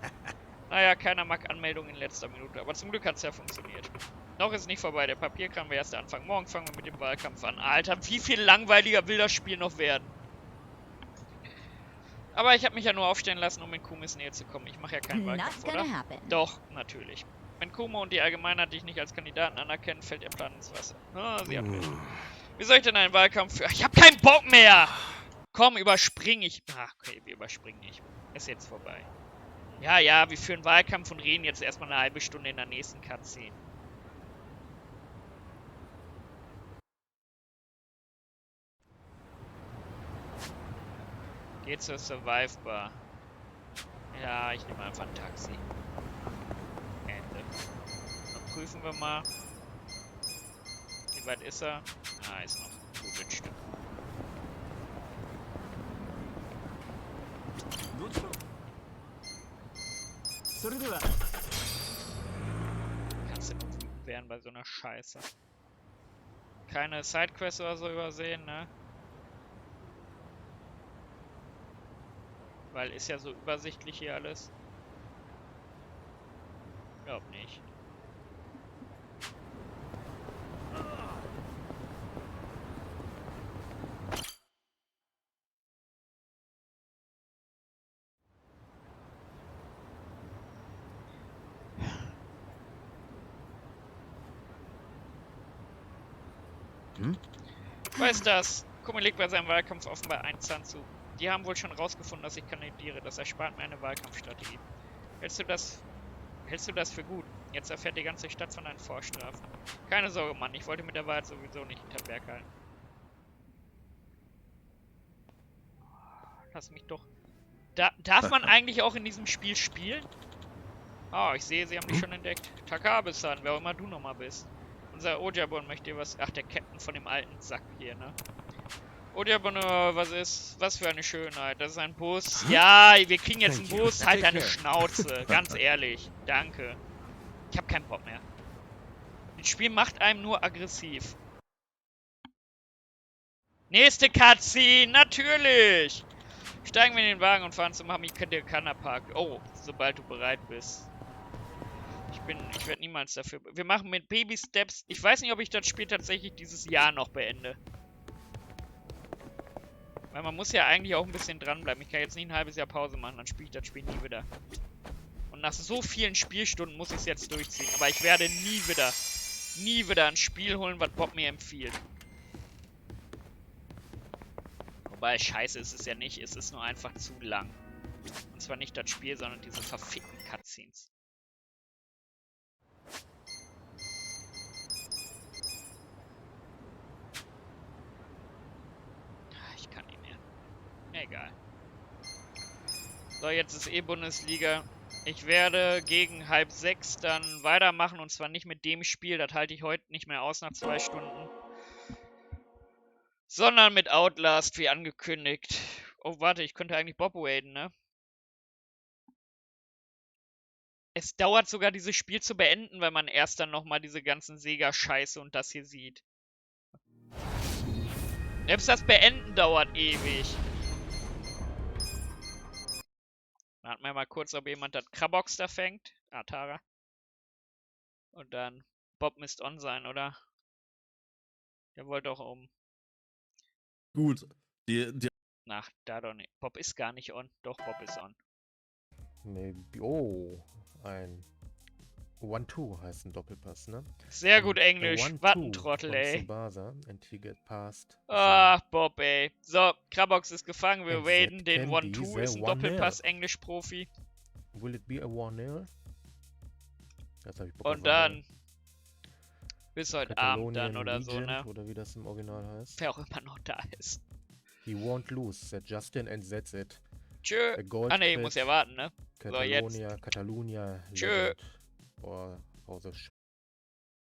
Naja, keiner mag Anmeldungen in letzter Minute, aber zum Glück hat es ja funktioniert. Noch ist es nicht vorbei, der Papierkram wäre erst der Anfang. Morgen fangen wir mit dem Wahlkampf an. Alter, wie viel langweiliger will das Spiel noch werden? Aber ich habe mich ja nur aufstellen lassen, um in Kumis Nähe zu kommen. Ich mache ja keinen Wahlkampf, oder? Doch, natürlich. Wenn Kumo und die Allgemeinheit dich nicht als Kandidaten anerkennen, fällt der Plan ins Wasser. Ah, sie haben recht. Wie soll ich denn einen Wahlkampf führen? Ich habe keinen Bock mehr! Komm, überspring ich. Ach, okay, wir überspringen nicht. Ist jetzt vorbei. Ja, ja, wir führen Wahlkampf und reden jetzt erstmal eine halbe Stunde in der nächsten Cutscene. Geht zur Survive Bar. Ja, ich nehme einfach ein Taxi. Ende. Dann prüfen wir mal. Wie weit ist er? Ah, ist noch ein gutes Stück. Kannst du nur wütend werden bei so einer Scheiße. Keine Sidequests oder so übersehen, ne? Weil ist ja so übersichtlich hier alles. Glaub nicht. Weiß das? Kummel legt bei seinem Wahlkampf offenbar einen Zahn zu. Die haben wohl schon rausgefunden, dass ich kandidiere. Das erspart mir eine Wahlkampfstrategie. Hältst du das für gut? Jetzt erfährt die ganze Stadt von deinen Vorstrafen. Keine Sorge, Mann. Ich wollte mit der Wahl sowieso nicht hinterm Berg halten. Lass mich doch... darf man eigentlich auch in diesem Spiel spielen? Oh, ich sehe, sie haben dich schon entdeckt. Takabe-san, wer auch immer du nochmal bist. Unser Ojabon möchte dir was... Ach, der Captain von dem alten Sack hier, ne? Ojabon, was ist... Was für eine Schönheit. Das ist ein Bus. Ja, wir kriegen jetzt einen Bus. Halt deine Schnauze. Ganz ehrlich. Danke. Ich hab keinen Bock mehr. Das Spiel macht einem nur aggressiv. Nächste Cutscene, natürlich! Steigen wir in den Wagen und fahren zum Hamikana Park. Oh, sobald du bereit bist. Ich werde niemals dafür... Wir machen mit Baby Steps... Ich weiß nicht, ob ich das Spiel tatsächlich dieses Jahr noch beende. Weil man muss ja eigentlich auch ein bisschen dranbleiben. Ich kann jetzt nicht ein halbes Jahr Pause machen, dann spiele ich das Spiel nie wieder. Und nach so vielen Spielstunden muss ich es jetzt durchziehen. Aber ich werde nie wieder ein Spiel holen, was Bob mir empfiehlt. Wobei, scheiße ist es ja nicht. Es ist nur einfach zu lang. Und zwar nicht das Spiel, sondern diese verfickten Cutscenes. Ich kann nicht mehr. Egal. So, jetzt ist Bundesliga. Ich werde gegen 5:30 dann weitermachen. Und zwar nicht mit dem Spiel. Das halte ich heute nicht mehr aus nach 2 Stunden. Sondern mit Outlast, wie angekündigt. Oh, warte, ich könnte eigentlich Bob waden, ne? Es dauert sogar, dieses Spiel zu beenden, weil man erst dann nochmal diese ganzen Sega-Scheiße und das hier sieht. Selbst das Beenden dauert ewig. Warten wir mal kurz, ob jemand das Krabox da fängt. Ah, Tara. Und dann Bob müsste on sein, oder? Der wollte auch um. Gut. Ach, da doch nicht. Bob ist gar nicht on. Doch, Bob ist on. Maybe. Oh, ein 1-2 heißt ein Doppelpass, ne? Sehr gut Englisch. Was ein Trottel, ey. And he get past. Ach, Bob, ey. So, Krabox ist gefangen. Wir waden. Den 1-2 ist ein Doppelpass Englisch-Profi. Will it be a 1-0? Jetzt hab ich Bock Und dann bis heute Abend dann oder so, ne? Oder wie das im Original heißt. Wer auch immer noch da ist. He won't lose, said Justin, and that's it. Tschö. Ah ne, ich muss ja warten, ne? So, jetzt. Catalonia, Tschö. Or how the